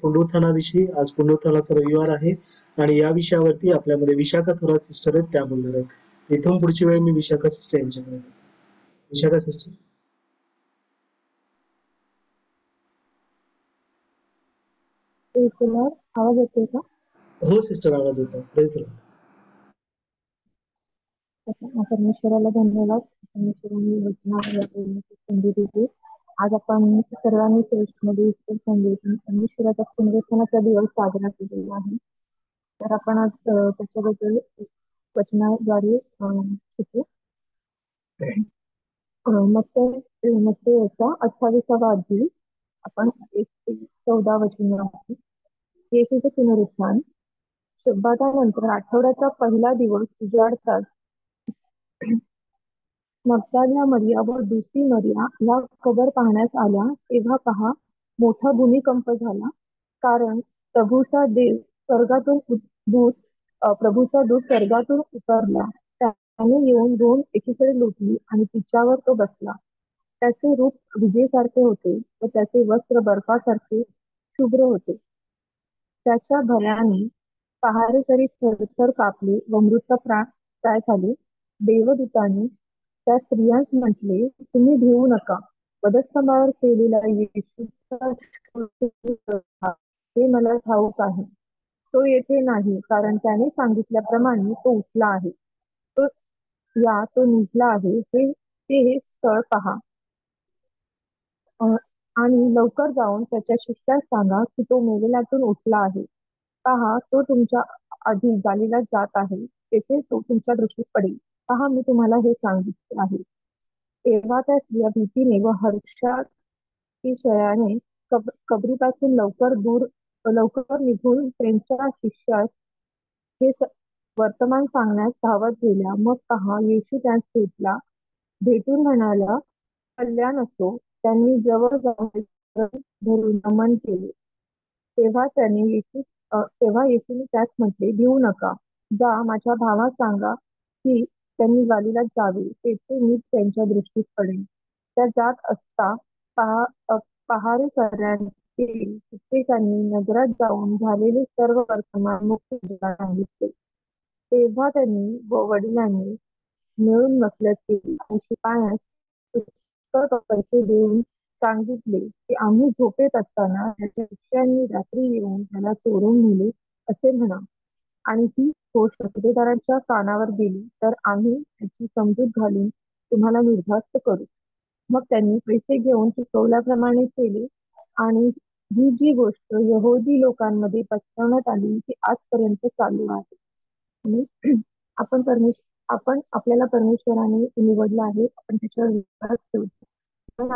पुनरुत्थानाविषयी. आज पुनरुत्थानाचा रविवार आहे आणि या विषयावरती आपल्यामध्ये विशाखा थोरात सिस्टर आहेत, त्या बोलणार आहेत. इथून पुढची वेळ मी विशाखा सिस्टर यांच्याकडे. विशाखा सिस्टर. आवाज येतोय का? हो सिस्टर, आवाज येतो. Praise Lord. परमेश्वराला धन्यवाद. परमेश्वरांनी वचनाला संधी दिली. आज आपण सर्वांनी चर्चमध्ये ईस्टर संदेश परमेश्वराचा पुनरुत्थानाचा दिवस साजरा केलेला आहे. तर आपण आज त्याच्याबद्दल वचनाद्वारे शिकू. मत्तेचा 28वा अध्याय आपण 14 वचन आहे. येशूचे पुनरुत्थान. शब्दानंतर आठवड्याचा पहिला दिवस उजाडताच मगदलना मरिया व दुसरी मरिया या कबर पाहण्यास आल्या. तेव्हा पहा, मोठा भूमिकंप झाला, कारण प्रभूचा दूत स्वर्गातून उतरला. त्याने येऊन दोन एकीकडे लोटली आणि तिच्यावर तो बसला. त्याचे रूप विजेसारखे होते व त्याचे वस्त्र बर्फासारखे शुभ्र होते. त्याच्या भयाने पहारेकरी थरथर कापले व मृतप्राय झाले. देवदूताने त्या स्त्रियांस म्हटले, तुम्ही भिवू नका. वधस्तंभावर केलेला येशूचा हे मला ठाऊक आहे. तो येथे नाही, कारण त्याने सांगितल्याप्रमाणे तो उठला आहे. तो निजला आहे. हे स्थळ पहा आणि लवकर जाऊन त्याच्या शिष्यास सांगा की तो मेलेल्यातून उठला आहे. पहा, तो तुमच्या आधी गालिलात जात आहे. तेथे तो तुमच्या दृष्टीस पडेल. पहा, मी तुम्हाला हे सांगितले आहे. तेव्हा त्या स्त्रिया भीतीने व हर्षातिशयाने कबरीपासून लवकर निघून त्यांच्या शिष्यास हे वर्तमान सांगण्यास धावत गेल्या. मग पहा, येशू त्यांस भेटून म्हणाला, कल्याण असो. त्यांनी जवळ जाऊन धरून नमन केले. तेव्हा येशूने त्यास म्हटले, भिवू नका. जा, माझ्या भावास सांगा की त्यांनी गालिलात जावे. तेथे मी त्यांच्या दृष्टीस पडेन. त्या जात असता पहारेकऱ्यांनी कित्येकांनी नगरात जाऊन झालेले सर्व वर्तमान मुख्याध्यापकांना सांगितले. तेव्हा त्यांनी व वडिलांनी मिळून मसलत केली आणि शिपायास पुष्कळ पैसे देऊन सांगितले की आम्ही झोपेत असताना त्याच्या शिष्यांनी रात्री येऊन त्याला चोरून नेले असे म्हणा. आणि ही गोष्ट सुभेदारांच्या कानावर गेली तर आम्ही त्याची समजूत घालून तुम्हाला निर्धास्त करू. मग त्यांनी पैसे घेऊन चुकवल्याप्रमाणे केले. आणि ही जी गोष्ट यहोदी लोकांमध्ये पसरवण्यात आली ती आजपर्यंत चालू आहे. आणि आपण आपल्याला परमेश्वराने निवडलं आहे. आपण त्याच्यावर विश्वास ठेवतो. पण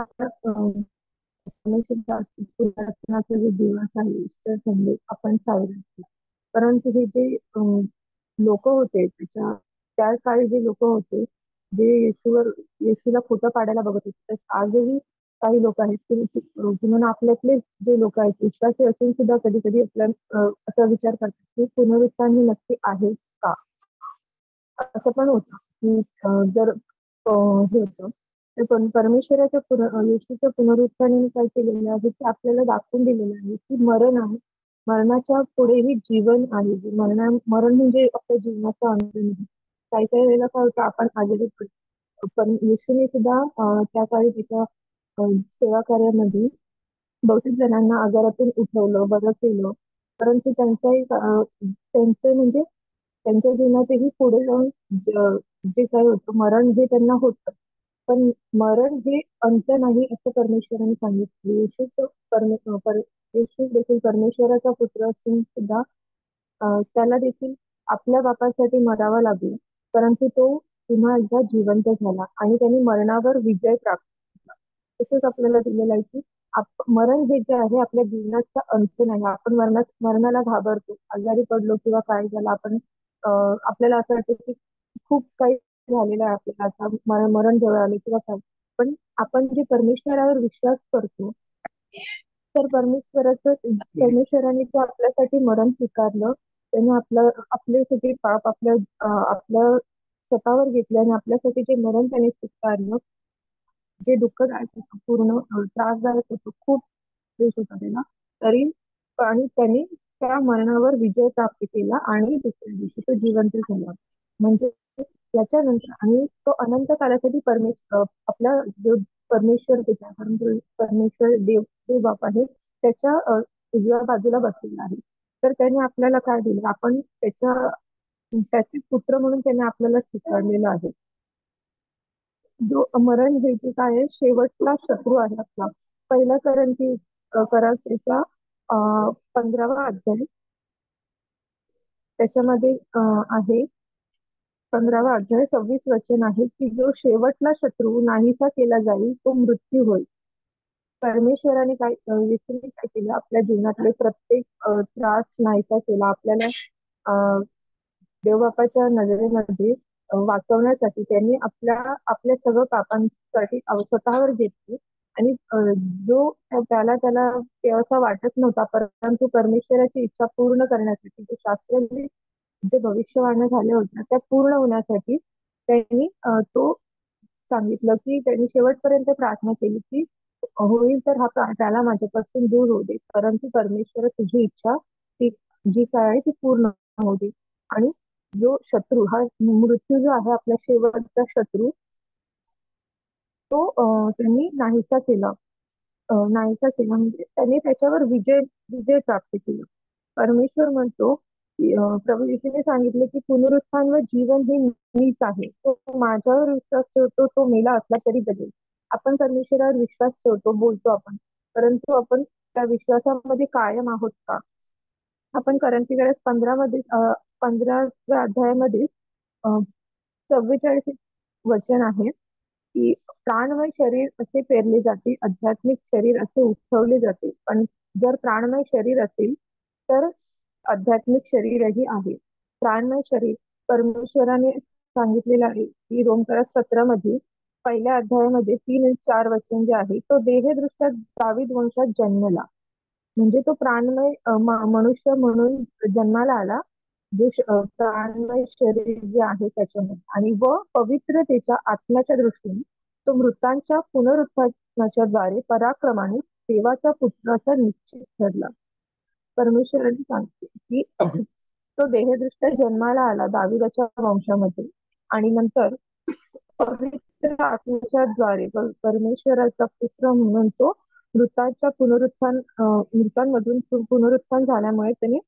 जे दिवस आहे ईस्टर संडे आपण साजरा. परंतु हे जे लोक होते त्या काळी जे लोक होते जे येशूला खोटं पाडायला बघत होते, आजही काही लोक आहेत म्हणून आपल्यातले जे लोक आहेत विश्वासी असून सुद्धा कधी कधी आपल्या असा विचार करतात की पुनरुत्थान हे नक्की आहे का. असं पण होतं की जर हे होतं तर परमेश्वराच्या येशूच्या पुनरुत्थानाने काय केलेलं आहे की आपल्याला दाखवून दिलेलं आहे की मरण आहे, मरणाच्या पुढेही जीवन आहे. मरण म्हणजे आपल्या जीवनाचा अंत नाही. काही काही वेळेला काय होतं आपण आजारी पडतो, पण येशूने सुद्धा त्या काळी त्याच्या सेवा कार्यामध्ये बहुतेक जणांना आजारातून उठवलं, बरं केलं. परंतु त्यांचं म्हणजे त्यांच्या जीवनातही पुढे जाऊन जे काय होतं मरण हे त्यांना होतं, पण मरण हे अंत नाही असं परमेश्वराने सांगितलं. येशू देखील परमेश्वराचा पुत्र असून सुद्धा त्याला देखील आपल्या बापासाठी मरावा लागला, परंतु तो पुन्हा एकदा जिवंत झाला आणि त्यांनी मरणावर विजय प्राप्त केला. तसंच आपल्याला दिलेलं आहे की मरण हे जे आहे आपल्या जीवनाचा अंत नाही. आपण मरणाला घाबरतो, आजारी पडलो किंवा काय झालं आपण आपल्याला असं वाटतं की खूप काही झालेलं आहे आपल्याला, आता मरण जवळ आले किंवा काय. पण आपण जे परमेश्वरावर विश्वास करतो तर परमेश्वराने जे आपल्यासाठी मरण स्वीकारलं, त्याने आपल्यासाठी पाप आपल्या स्वतःवर घेतलं आणि आपल्यासाठी जे मरण त्याने स्वीकारलं, जे दुःखदायक होतं, पूर्ण त्रासदायक होतं, खूप देश होता त्याला, तरी आणि त्यांनी त्या मरणावर विजय प्राप्त केला आणि दुसऱ्या दिवशी तो जिवंत झाला. म्हणजे त्याच्यानंतर आणि तो अनंत कालासाठी आपला जो परमेश्वर पिता परमेश्वर देव बाप आहे त्याच्या उजव्या बाजूला बसलेला आहे. तर त्याने आपल्याला काय दिलं, आपण त्याचे पुत्र म्हणून त्याने आपल्याला स्वीकारलेलं आहे. जो मरण हे जे काय आहे शेवटचा शत्रू आहे आपला. पहिला करार 15वा अध्याय त्याच्यामध्ये आहे 15वा अध्याय 26 वचन आहे की जो शेवटला शत्रू नाहीसा केला जाईल तो मृत्यू होईल. परमेश्वराने येशूने काय केलं, आपल्या जीवनातले प्रत्येक त्रास नाहीसा केला. आपल्याला देवबापाच्या नजरेमध्ये वाचवण्यासाठी त्यांनी आपल्या सगळं पापांसाठी स्वतःवर घेतले आणि त्याला ते असं वाटत नव्हता, परंतु परमेश्वराची इच्छा पूर्ण करण्यासाठी जे शास्त्राने जे भविष्यवाण्या झाल्या होत्या त्या पूर्ण होण्यासाठी त्यांनी तो सांगितलं की त्यांनी शेवटपर्यंत प्रार्थना केली की होईल तर त्याला माझ्यापासून दूर होऊ दे, परंतु परमेश्वर तुझी इच्छा ती जी काय आहे ती पूर्ण होऊ दे. आणि जो शत्रू हा मृत्यू जो आहे आपला शेवटचा शत्रू तो त्यांनी नाहीसा केला म्हणजे त्यांनी त्याच्यावर विजय प्राप्त केला. परमेश्वर म्हणतो प्रभू येशूने सांगितले की पुनरुत्थान व जीवन हे मीच आहे. तो माझ्यावर विश्वास ठेवतो तो मेला असला तरी जगेल. आपण परमेश्वरावर विश्वास ठेवतो, बोलतो आपण, परंतु आपण त्या विश्वासामध्ये कायम आहोत का? आपण करंटी 15व्या अध्यायामध्ये 44 वचन आहे की प्राणमय शरीर असे पेरले जाते, आध्यात्मिक शरीर असे उठवले जाते. पण जर प्राणमय शरीर असेल तर आध्यात्मिक शरीरही आहे. प्राणमय शरीर परमेश्वराने सांगितलेलं आहे की रोमकरास 17 पहिल्या अध्यायामध्ये 3 आणि 4 वचन जे आहे तो देहदृष्ट्या दावीद वंशात जन्मला. म्हणजे तो प्राणमय मनुष्य म्हणून जन्माला आला, जे प्राणमय शरीर जे आहे त्याच्यामध्ये, आणि पवित्रतेच्या आत्म्याच्या दृष्टीने तो मृतांच्या पुनरुत्थानाच्या द्वारे पराक्रमाने देवाचा पुत्र असा निश्चित ठरला. परमेश्वराने सांगते की तो देहदृष्ट्या जन्माला आला दाविदाच्या वंशामध्ये आणि नंतर पवित्र आत्म्याच्या द्वारे परमेश्वराचा पुत्र म्हणून तो मृतांमधून पुनरुत्थान झाल्यामुळे त्याने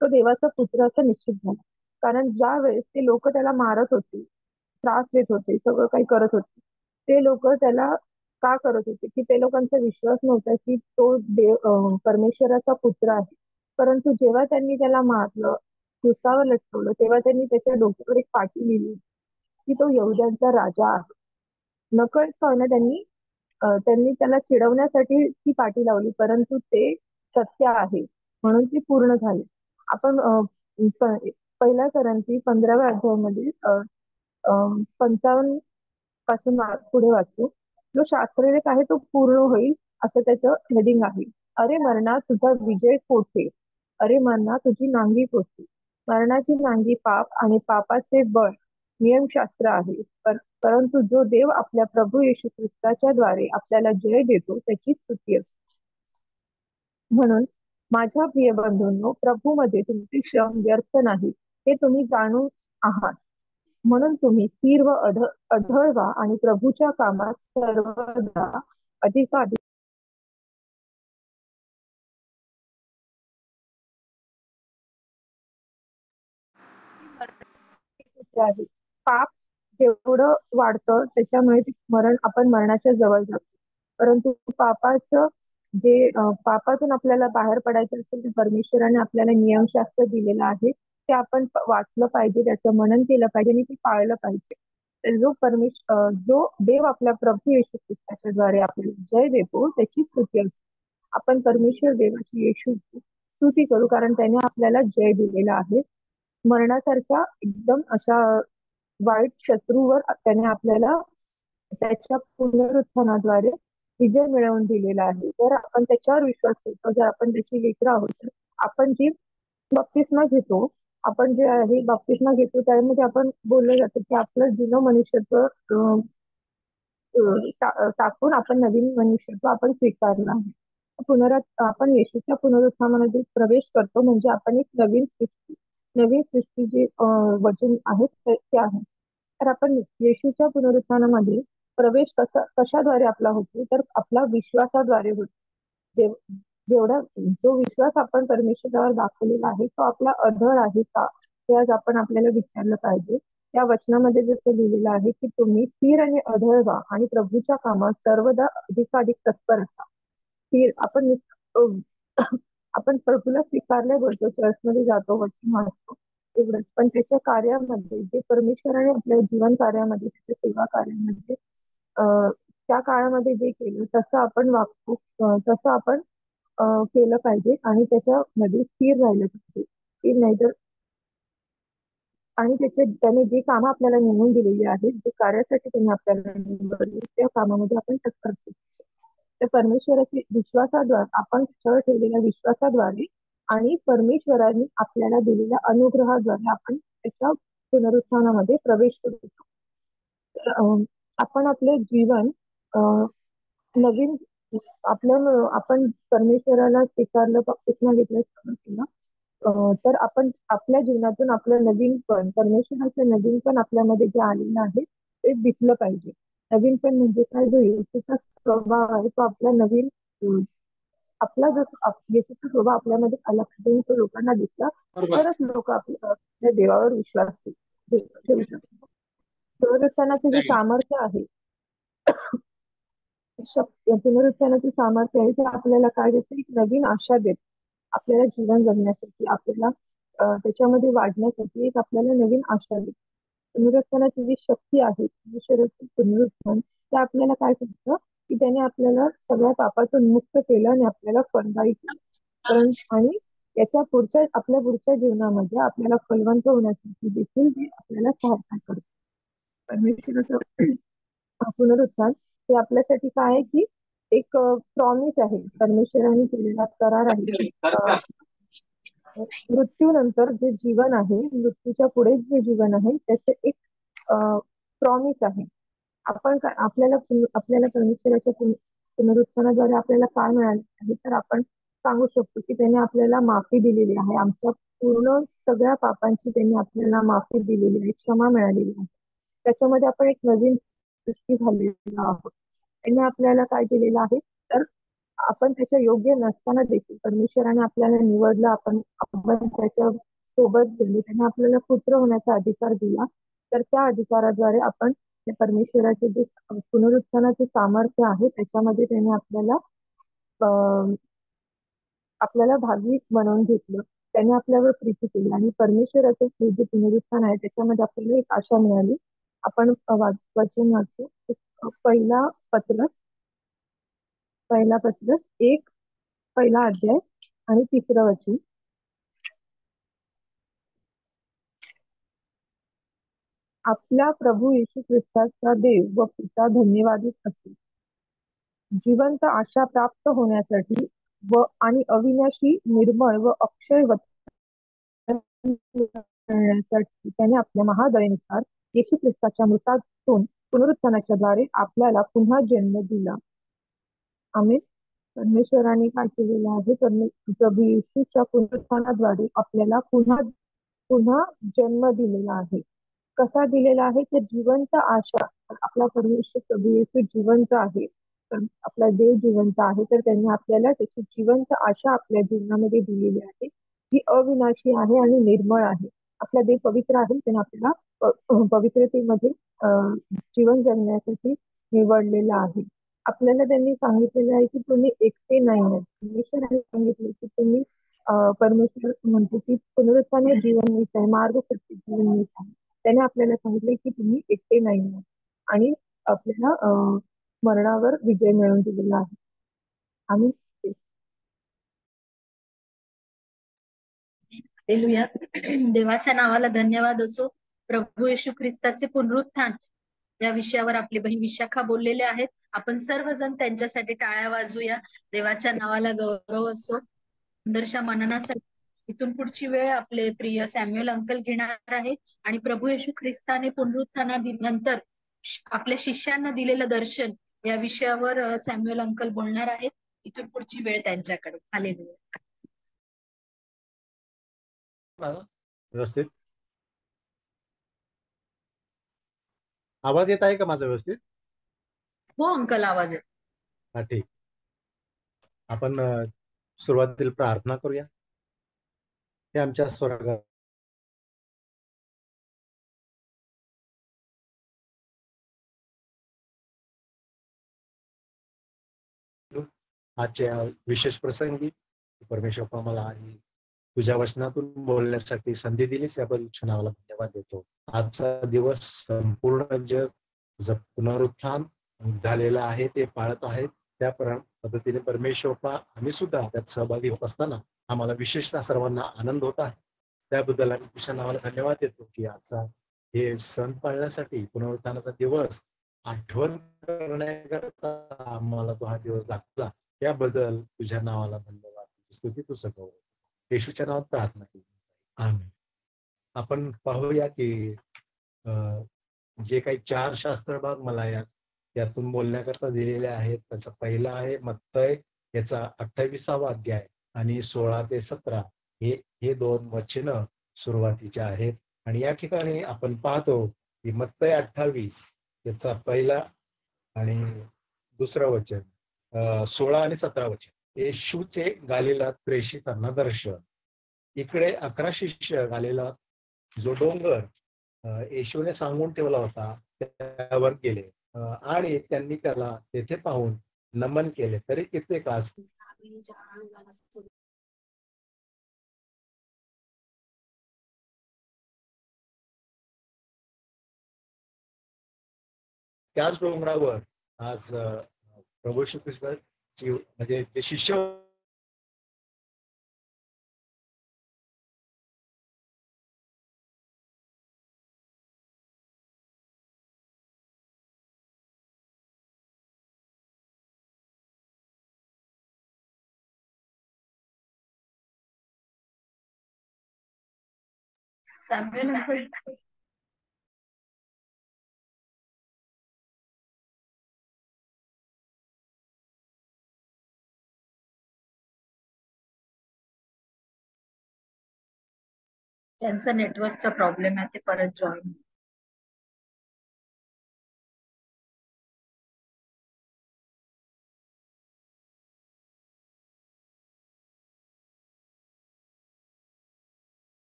तो देवाचा पुत्र असा निश्चित झाला. कारण ज्या वेळेस ते लोक त्याला मारत होते, त्रास देत होते, सगळं काही करत होते, ते लोक त्याला का करत होते की ते लोकांचा विश्वास नव्हता की तो परमेश्वराचा पुत्र आहे. परंतु जेव्हा त्यांनी त्याला मारलं, क्रुसावर लटकवलं, तेव्हा त्यांनी त्याच्या डोक्यावर एक पाटी लिहिली की तो यहुद्यांचा राजा आहे. नकळतपणे त्यांनी त्याला चिडवण्यासाठी ती पाटी लावली, परंतु ते सत्य आहे म्हणून ती पूर्ण झाली. आपण पहिल्या करंटी 15व्या अध्यायामध्ये 55 पासून पुढे वाचू. जो शास्त्रलेख आहे तो पूर्ण होईल असं त्याचं हेडिंग आहे. अरे मरणा तुझा विजय कोठे, अरे मरणा तुझी नांगी कोठे. मरणाची नांगी पाप आणि पापाचे बळ नियमशास्त्र आहे. परंतु जो देव आपल्या प्रभू येशू ख्रिस्ताच्या द्वारे आपल्याला जय देतो त्याची स्तुती असते. म्हणून माझ्या प्रिय बंधूंनो, प्रभूमध्ये तुमचे श्रम व्यर्थ नाही हे तुम्ही जाणून आहात. म्हणून तुम्ही स्थिर व अढळ व्हा आणि प्रभूच्या कामात सर्वदा अधिकाधिक आहे. पाप जेवढं वाढतं त्याच्यामुळे आपण मरणाच्या जवळ जातो. परंतु पापातून आपल्याला बाहेर पडायचं असेल तर परमेश्वराने आपल्याला नियमशास्त्र दिलेलं आहे, ते आपण वाचलं पाहिजे, त्याचं मनन केलं पाहिजे आणि ते पाळलं पाहिजे. तर जो देव आपल्या प्रभू येशू ख्रिस्ताच्या द्वारे आपल्याला जय देतो त्याची स्तुती असते. आपण परमेश्वर देवाची येशू स्तुती करू, कारण त्याने आपल्याला जय दिलेला आहे. मरणासारख्या एकदम अशा वाईट शत्रूवर त्याने आपल्याला त्याच्या पुनरुत्थानाद्वारे विजय मिळवून दिलेला आहे. जर आपण त्याच्यावर विश्वास ठेवतो, जर आपण त्याची लेकरं आहोत, तर आपण जी बप्तिस्मा घेतो, आपण जे आहे बप्तिस्मा घेतो त्यामध्ये आपण बोललं जातं की आपलं जुनं मनुष्यत्व टाकून आपण नवीन मनुष्यत्व आपण स्वीकारलं आहे. आपण येशूच्या पुनरुत्थानामध्ये प्रवेश करतो, म्हणजे आपण एक नवीन सृष्टी जे वचन आहेत ते आहे. तर आपण येशूच्या पुनरुत्थानामध्ये प्रवेश कशाद्वारे आपला होतो, तर आपला विश्वासाद्वारे होतो. जो विश्वास आपण परमेश्वरावर दाखवलेला आहे तो आपला अढळ आहे का, ते आज आपण आपल्याला विचारलं पाहिजे. त्या वचनामध्ये जसं लिहिलेलं आहे की तुम्ही स्थिर आणि अढळ व्हा आणि प्रभूच्या कामात सर्वदा अधिकाधिक तत्पर असा. स्थिर आपण प्रभूला स्वीकारल्या बोलतो, चर्चमध्ये जातो, वचन वाचतो एवढंच, पण त्याच्या कार्यामध्ये जे परमेश्वराने आपल्या जीवन कार्यामध्ये, त्याच्या सेवा कार्यामध्ये त्या काळामध्ये जे केलं तसं आपण वागतो, तसं आपण केलं पाहिजे आणि त्याच्यामध्ये स्थिर राहिलं पाहिजे की नाहीतर. आणि त्याने जे कामं आपल्याला नेमून दिलेली आहेत, जे कार्यासाठी त्यांनी आपल्याला निवडले, त्या कामामध्ये आपण टक्कर असू. तर परमेश्वराच्या विश्वासाद्वारे, आपण त्याच्यावर ठेवलेल्या विश्वासाद्वारे आणि परमेश्वराने आपल्याला दिलेल्या अनुग्रहाद्वारे आपण त्याच्या पुनरुत्थानामध्ये प्रवेश करू शकतो. तर आपण आपले जीवन नवीन आपण परमेश्वराला स्वीकारलं, बपतिस्मा घेतलं, तर आपण आपल्या जीवनातून आपलं नवीनपण, परमेश्वराचं नवीनपण आपल्यामध्ये जे आलेलं आहे ते दिसलं पाहिजे. नवीनपण म्हणजे काय, जो येशूचा स्वभाव आहे तो आपला आपला जो येशूचा स्वभाव आपल्यामध्ये आला पाहिजे, तो लोकांना दिसला तरच लोक आपल्या देवावर विश्वास ठेवू शकतात. पुनरुत्थानाचे जे सामर्थ्य आहे, पुनरुत्थानाचे सामर्थ्य आहे, ते आपल्याला काय देतं, एक नवीन आशा देतं. आपल्याला जीवन जगण्यासाठी, आपल्याला त्याच्यामध्ये वाढण्यासाठी एक आपल्याला नवीन आशा देते. पुनरुत्थानाची जी शक्ती आहे, परमेश्वराचे पुनरुत्थान, ते आपल्याला काय करतं की त्याने आपल्याला सगळ्या पापातून मुक्त केलं आणि आपल्याला फलदायी केलं. आणि आपल्या पुढच्या जीवनामध्ये आपल्याला फलवंत होण्यासाठी देखील ते आपल्याला सहायता करतं. परमेश्वराचं पुनरुत्थान हे आपल्यासाठी काय आहे की एक प्रॉमिस आहे, परमेश्वराने केलेला करार आहे. मृत्यूनंतर जे जीवन आहे, मृत्यूच्या पुढे जे जीवन आहे, त्याचे एक प्रॉमिस आहे. आपल्याला परमेश्वराच्या पुनरुत्थानाद्वारे आपल्याला काय मिळाले आहे, तर आपण सांगू शकतो की त्याने आपल्याला माफी दिलेली आहे. आमच्या पूर्ण सगळ्या पापांची त्यांनी आपल्याला माफी दिलेली आहे, क्षमा मिळालेली आहे. त्याच्यामध्ये आपण एक नवीन सृष्टी झालेली आहोत. त्यांनी आपल्याला काय केलेलं आहे, तर आपण त्याच्या योग्य नसताना देखील परमेश्वराने आपल्याला निवडलं, आपण त्याच्या सोबत गेलो, त्याने आपल्याला पुत्र होण्याचा अधिकार दिला. तर त्या अधिकाराद्वारे आपण परमेश्वराचे जे पुनरुत्थानाचे सामर्थ्य आहे त्याच्यामध्ये त्याने आपल्याला भागी बनवून घेतलं. त्याने आपल्यावर प्रीती केली आणि परमेश्वराचे जे पुनरुत्थान आहे त्याच्यामध्ये आपल्याला एक आशा मिळाली. आपण वचन वाचू, पहिला पत्रस 1 पहिला अध्याय आणि 3रं वचन. आपल्या प्रभू येशू ख्रिस्ताचा देव व पिता धन्यवादित असो, जिवंत आशा प्राप्त होण्यासाठी आणि अविनाशी, निर्मळ व अक्षय मिळण्यासाठी त्याने आपल्या महादयेनुसार येशू ख्रिस्ताच्या मृतातून पुनरुत्थानाच्या द्वारे आपल्याला पुन्हा जन्म दिला. आमेन. परमेश्वराने काय केलेलं आहे, प्रभू येशूच्या पुनरुत्थानाद्वारे आपल्याला पुन्हा जन्म दिलेला आहे. कसा दिलेला आहे, तर जिवंत आशा. आपला परमेश्वर प्रभू येशू जिवंत आहे, आपला देव जिवंत आहे, तर त्यांनी आपल्याला त्याची जिवंत आशा आपल्या जीवनामध्ये दिलेली आहे, जी अविनाशी आहे आणि निर्मळ आहे. आपला देव पवित्र आहे, त्याने आपल्याला पवित्रतेमध्ये जीवन जगण्यासाठी निवडलेलं आहे. आपल्याला त्यांनी सांगितलेलं आहे की तुम्ही एकटे नाही आहेत. परमेश्वराने सांगितले की तुम्ही परमेश्वर म्हणतो की पुनरुत्थान जीवन मीच आहे, मार्ग सत्य जीवन मीच आहे. त्याने आपल्याला सांगितले की तुम्ही एकटे नाही आहात आणि आपल्याला मरणावर विजय मिळवून दिलेला आहे. आम्ही देवाच्या नावाला धन्यवाद असो. प्रभू येशू ख्रिस्ताचे पुनरुत्थान या विषयावर आपली बहीण विशाखा बोललेले आहेत. आपण सर्वजण त्यांच्यासाठी टाळ्या वाजूया. देवाच्या नावाला गौरव असो. सुंदरशा मननासाठी इथून पुढची वेळ आपले प्रिय सॅम्युअल अंकल घेणार आहेत आणि प्रभू येशू ख्रिस्ताने पुनरुत्थानानंतर आपल्या शिष्यांना दिलेलं दर्शन या विषयावर सॅम्युअल अंकल बोलणार आहेत. इथून पुढची वेळ त्यांच्याकडे. हालेलुया. व्यवस्थित आवाज येत आहे का माझा व्यवस्थित? हो अंकल, आवाज येतो. हा, ठीक. आपण सुरुवातीला प्रार्थना करूया. हे आमच्या स्वर्गात आजच्या विशेष प्रसंगी परमेश्वर मला आणि तुझ्या वचनातून बोलण्यासाठी संधी दिलीस, याबद्दल तुझ्या नावाला धन्यवाद देतो. आजचा दिवस संपूर्ण जग तुझं पुनरुत्थान झालेलं आहे ते पाळत आहेत. त्या पद्धतीने परमेश्वर आम्ही सुद्धा त्यात सहभागी होत असताना आम्हाला विशेषतः सर्वांना आनंद होत आहे. त्याबद्दल आम्ही तुझ्या नावाला धन्यवाद देतो की आजचा हे सण पाळण्यासाठी पुनरुत्थानाचा दिवस आठवण करण्याकरता आम्हाला तो हा दिवस लागला. त्याबद्दल तुझ्या नावाला धन्यवाद, स्तुती तू सगळं येशूच्या नावात प्रार्थना केली. आमेन. आपण पाहूया की जे काही 4 शास्त्र भाग मला यातून बोलण्याकरता दिलेले आहेत. त्याचा पहिला आहे मत्तय याचा 28वा अध्याय आणि 16 ते 17 हे 2 वचन सुरुवातीचे आहेत. आणि या ठिकाणी आपण पाहतो की मत्तय 28 याचा पहिला आणि दुसरं वचन, 16 आणि 17 वचन. येशूचे गालिलात प्रेषितांना दर्शन. इकडे 11 शिष्य गालिलात जो डोंगर येशूने सांगून ठेवला होता त्यावर गेले आणि त्यांनी त्याला तेथे पाहून नमन केले. तरी कित्येकास त्याच डोंगरावर आज प्रभू श्री ख्रिस्ताची म्हणजे जे शिष्य सॅम्युएल अंकल, त्यांचा नेटवर्कचा प्रॉब्लेम आहे, ते परत जॉईन.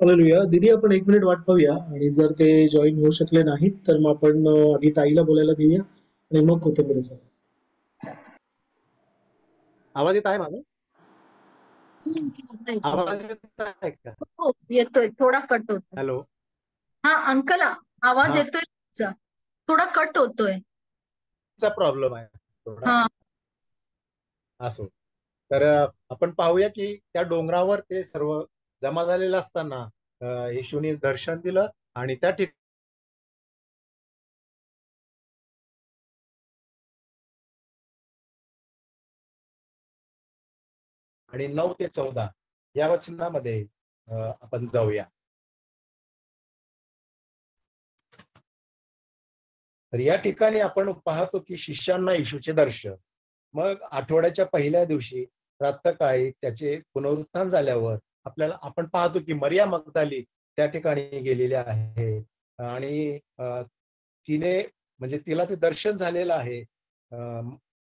हालेलुया. दीदी आपण 1 मिनिट वाट पाहूया आणि जर ते जॉईन होऊ शकले नाहीत तर मग आपण आधी ताईला बोलायला देऊया आणि मग कोथिंबीरचा. आवाज येत आहे माझा? हो आवाज येत आहे का? येतोय, थोडा कट होतो. हॅलो. हा अंकल, आवाज हा. येतोय तुमचा, थोडा कट होतोय. चा प्रॉब्लेम आहे थोडा. हा असो. तर आपण पाहूया की त्या डोंगरावर ते सर्व जमा झालेलं असताना येशूने दर्शन दिलं आणि त्या ठिकाणी आणि 9 ते 14 या वचनामध्ये आपण जाऊया. तर या ठिकाणी आपण पाहतो की शिष्यांना येशूचे दर्शन. मग आठवड्याच्या पहिल्या दिवशी प्रातःकाळी त्याचे पुनरुत्थान झाल्यावर आपण पाहतो की मरिया मगदली त्या ठिकाणी गेलेली आहे आणि तिने म्हणजे तिला ते दर्शन झालेलं आहे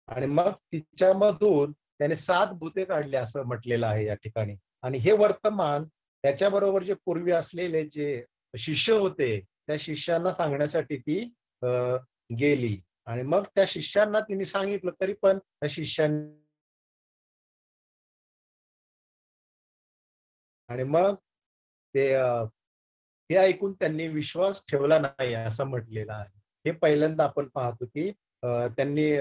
आणि मग तिच्यामधून त्याने 7 भूते काढले असं म्हटलेलं आहे या ठिकाणी. आणि हे वर्तमान त्याच्याबरोबर जे पूर्वी असलेले जे शिष्य होते त्या शिष्यांना सांगण्यासाठी ती गेली आणि मग त्या शिष्यांना तिने सांगितलं तरी पण त्या शिष्यांनी आणि मग ते हे ऐकून त्यांनी विश्वास ठेवला नाही असं म्हटलेलं आहे. हे पहिल्यांदा आपण पाहतो की त्यांनी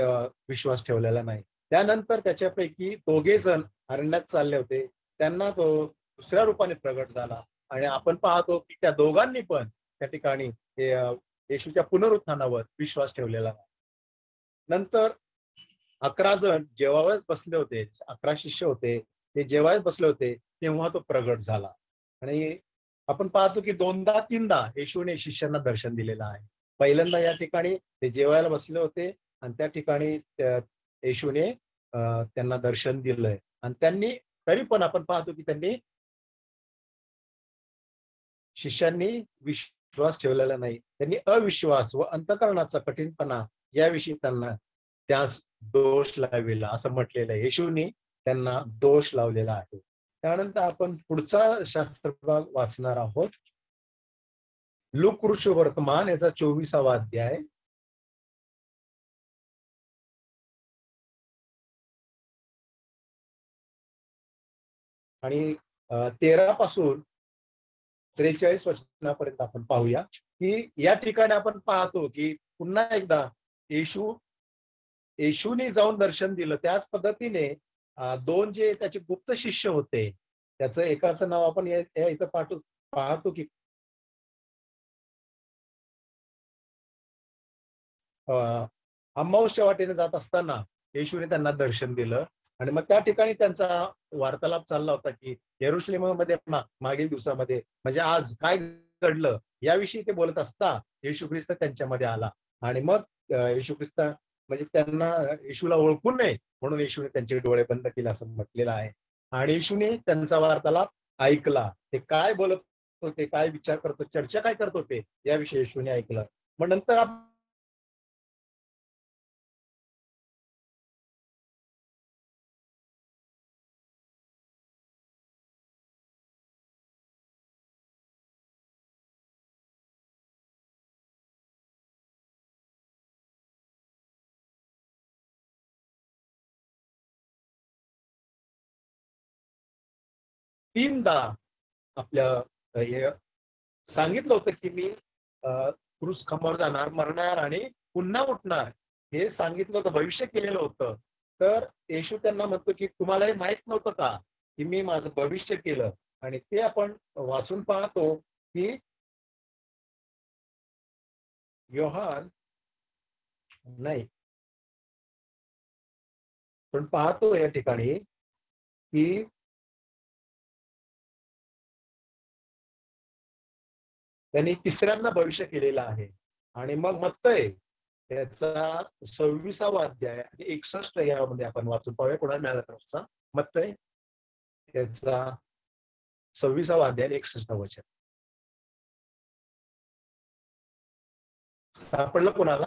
विश्वास ठेवलेला नाही. त्यानंतर त्याच्यापैकी 2 जण अरण्यात चालले होते, त्यांना तो दुसऱ्या रूपाने प्रगट झाला आणि आपण पाहतो की त्या दोघांनी पण त्या ठिकाणी येशूच्या पुनरुत्थानावर विश्वास ठेवलेला नाही. नंतर 11 जण जेवायला बसले होते, 11 शिष्य होते, ते जेवायला बसले होते तेव्हा तो प्रगट झाला. आणि आपण पाहतो की 2दा-3दा येशूने शिष्यांना दर्शन दिलेलं आहे. पहिल्यांदा या ठिकाणी ते जेवायला बसले होते आणि त्या ठिकाणी येशूने त्यांना दर्शन दिलंय. आणि त्यांनी तरी पण आपण पाहतो की त्यांनी शिष्यांनी विश्वास ठेवलेला नाही. त्यांनी अविश्वास व अंतःकरणाचा कठीणपणा याविषयी त्यांना त्यास दोष लावलेला असं म्हटलेलं आहे. येशूने त्यांना दोष लावलेला आहे. त्यानंतर आपण पुढचा शास्त्रभाग वाचणार आहोत. लूक वर्तमान याचा 24वा अध्याय. आणि 13 पासून 43 वचनापर्यंत आपण पाहूया की या ठिकाणी आपण पाहतो की पुन्हा एकदा येशूने जाऊन दर्शन दिलं. त्याच पद्धतीने 2 जे त्याचे गुप्त शिष्य होते, त्याचं एकाचं नाव आपण इथं पाहतो की अम्माऊसच्या वाटेने जात असताना येशूने त्यांना दर्शन दिलं. आणि मग त्या ठिकाणी त्यांचा वार्तालाप चालला होता की यरुशलेममध्ये मागील दिवसामध्ये म्हणजे आज काय घडलं याविषयी ते बोलत असता येशू ख्रिस्त त्यांच्यामध्ये आला. आणि मग येशू ख्रिस्त म्हणजे त्यांना येशूला ओळखू नये म्हणून येशूने त्यांचे डोळे बंद केले असं म्हटलेलं आहे. आणि येशूने त्यांचा वार्तालाप ऐकला. ते काय बोलत होते, काय विचार करत होते, चर्चा काय करत होते याविषयी येशूने ऐकलं. मग नंतर तीनदा आपल्या सांगितलं होतं की मी क्रूस खांबावर जाणार, मरणार आणि पुन्हा उठणार हे सांगितलं होतं, भविष्य केलेलं होतं. तर येशू त्यांना म्हणतो की तुम्हाला हे माहित नव्हतं का की मी माझं भविष्य केलं. आणि ते आपण वाचून पाहतो की योहान नाही पण पाहतो या ठिकाणी की त्यांनी तिसऱ्यांदा भविष्य केलेलं आहे. आणि मग मत्तय त्याचा 26वा अध्याय 61 यामध्ये आपण वाचून पाहूया. कोणाला मिळाला मत्तय त्याचा 26वा अध्याय 61 वचन सापडलं कोणाला?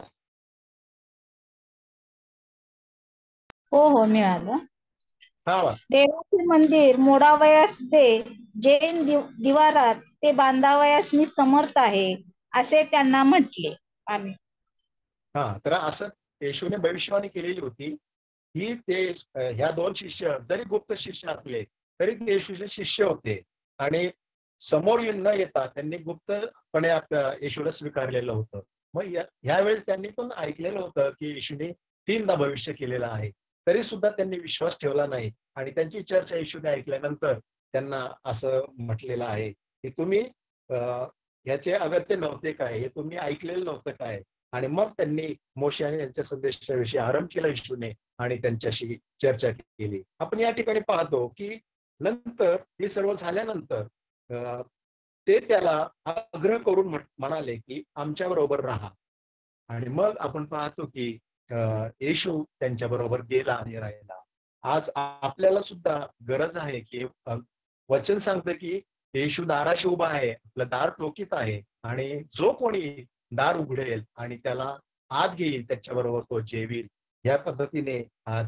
हो मिळालं. हा. देवाचे मंदिर मोडावयास दे, जैन दिवारात ते बांधावयास मी समर्थ आहे असे त्यांना म्हटले. आम्ही तर असं येशूने भविष्यवाणी केलेली होती की ते ह्या 2 शिष्य जरी गुप्त शिष्य असले तरी ते येशूचे शिष्य होते. आणि समोर न येता त्यांनी गुप्तपणे येशूला स्वीकारलेलं होतं. मग ह्यावेळेस त्यांनी पण ऐकलेलं होतं की येशूने 3दा भविष्य केलेलं आहे. तरी सुद्धा त्यांनी विश्वास ठेवला नाही. आणि त्यांची चर्चा येशूने ऐकल्यानंतर त्यांना असं म्हटलेलं आहे की तुम्ही ह्याचे अगत्य नव्हते काय, हे तुम्ही ऐकलेलं नव्हतं काय. आणि मग त्यांनी मोशे आणि त्यांच्या संदेशाविषयी आरंभ केला येशूने आणि त्यांच्याशी चर्चा केली. आपण या ठिकाणी पाहतो की नंतर हे सर्व झाल्यानंतर ते त्याला आग्रह करून म्हणाले की आमच्या बरोबर राहा. आणि मग आपण पाहतो की येशू त्यांच्या बरोबर गेला आणि राहिला. आज आपल्याला सुद्धा गरज आहे की वचन सांगतं की येशू दाराशी उभा आहे, आपलं दार ठोकीत आहे. आणि जो कोणी दार उघडेल आणि त्याला आत घेईल त्याच्याबरोबर तो जेवील. या पद्धतीने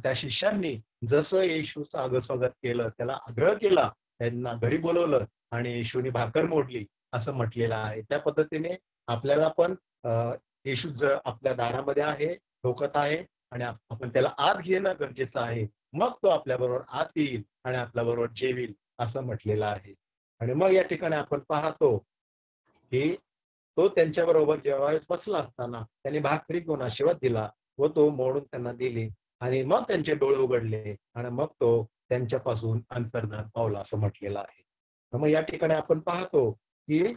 त्या शिष्यांनी जसं येशूचं आगस्वागत केलं, त्याला आग्रह केला, त्यांना घरी बोलवलं आणि येशूने भाकर मोडली असं म्हटलेलं आहे. त्या पद्धतीने आपल्याला पण येशू जर आपल्या दारामध्ये आहे, ठोकत आहे आणि आपण त्याला आत घेणं गरजेचं आहे. मग तो आपल्या बरोबर आत येईल आणि आपल्या बरोबर जेवील असं म्हटलेलं आहे. आणि मग या ठिकाणी आपण पाहतो की तो त्यांच्या बरोबर जेव्हा बसला असताना त्यांनी भाकरी घेऊन आशीर्वाद दिला व तो मोडून त्यांना दिली. आणि मग त्यांचे डोळे उघडले आणि मग तो त्यांच्यापासून अंतर्धान पावला असं म्हटलेलं आहे. मग या ठिकाणी आपण पाहतो की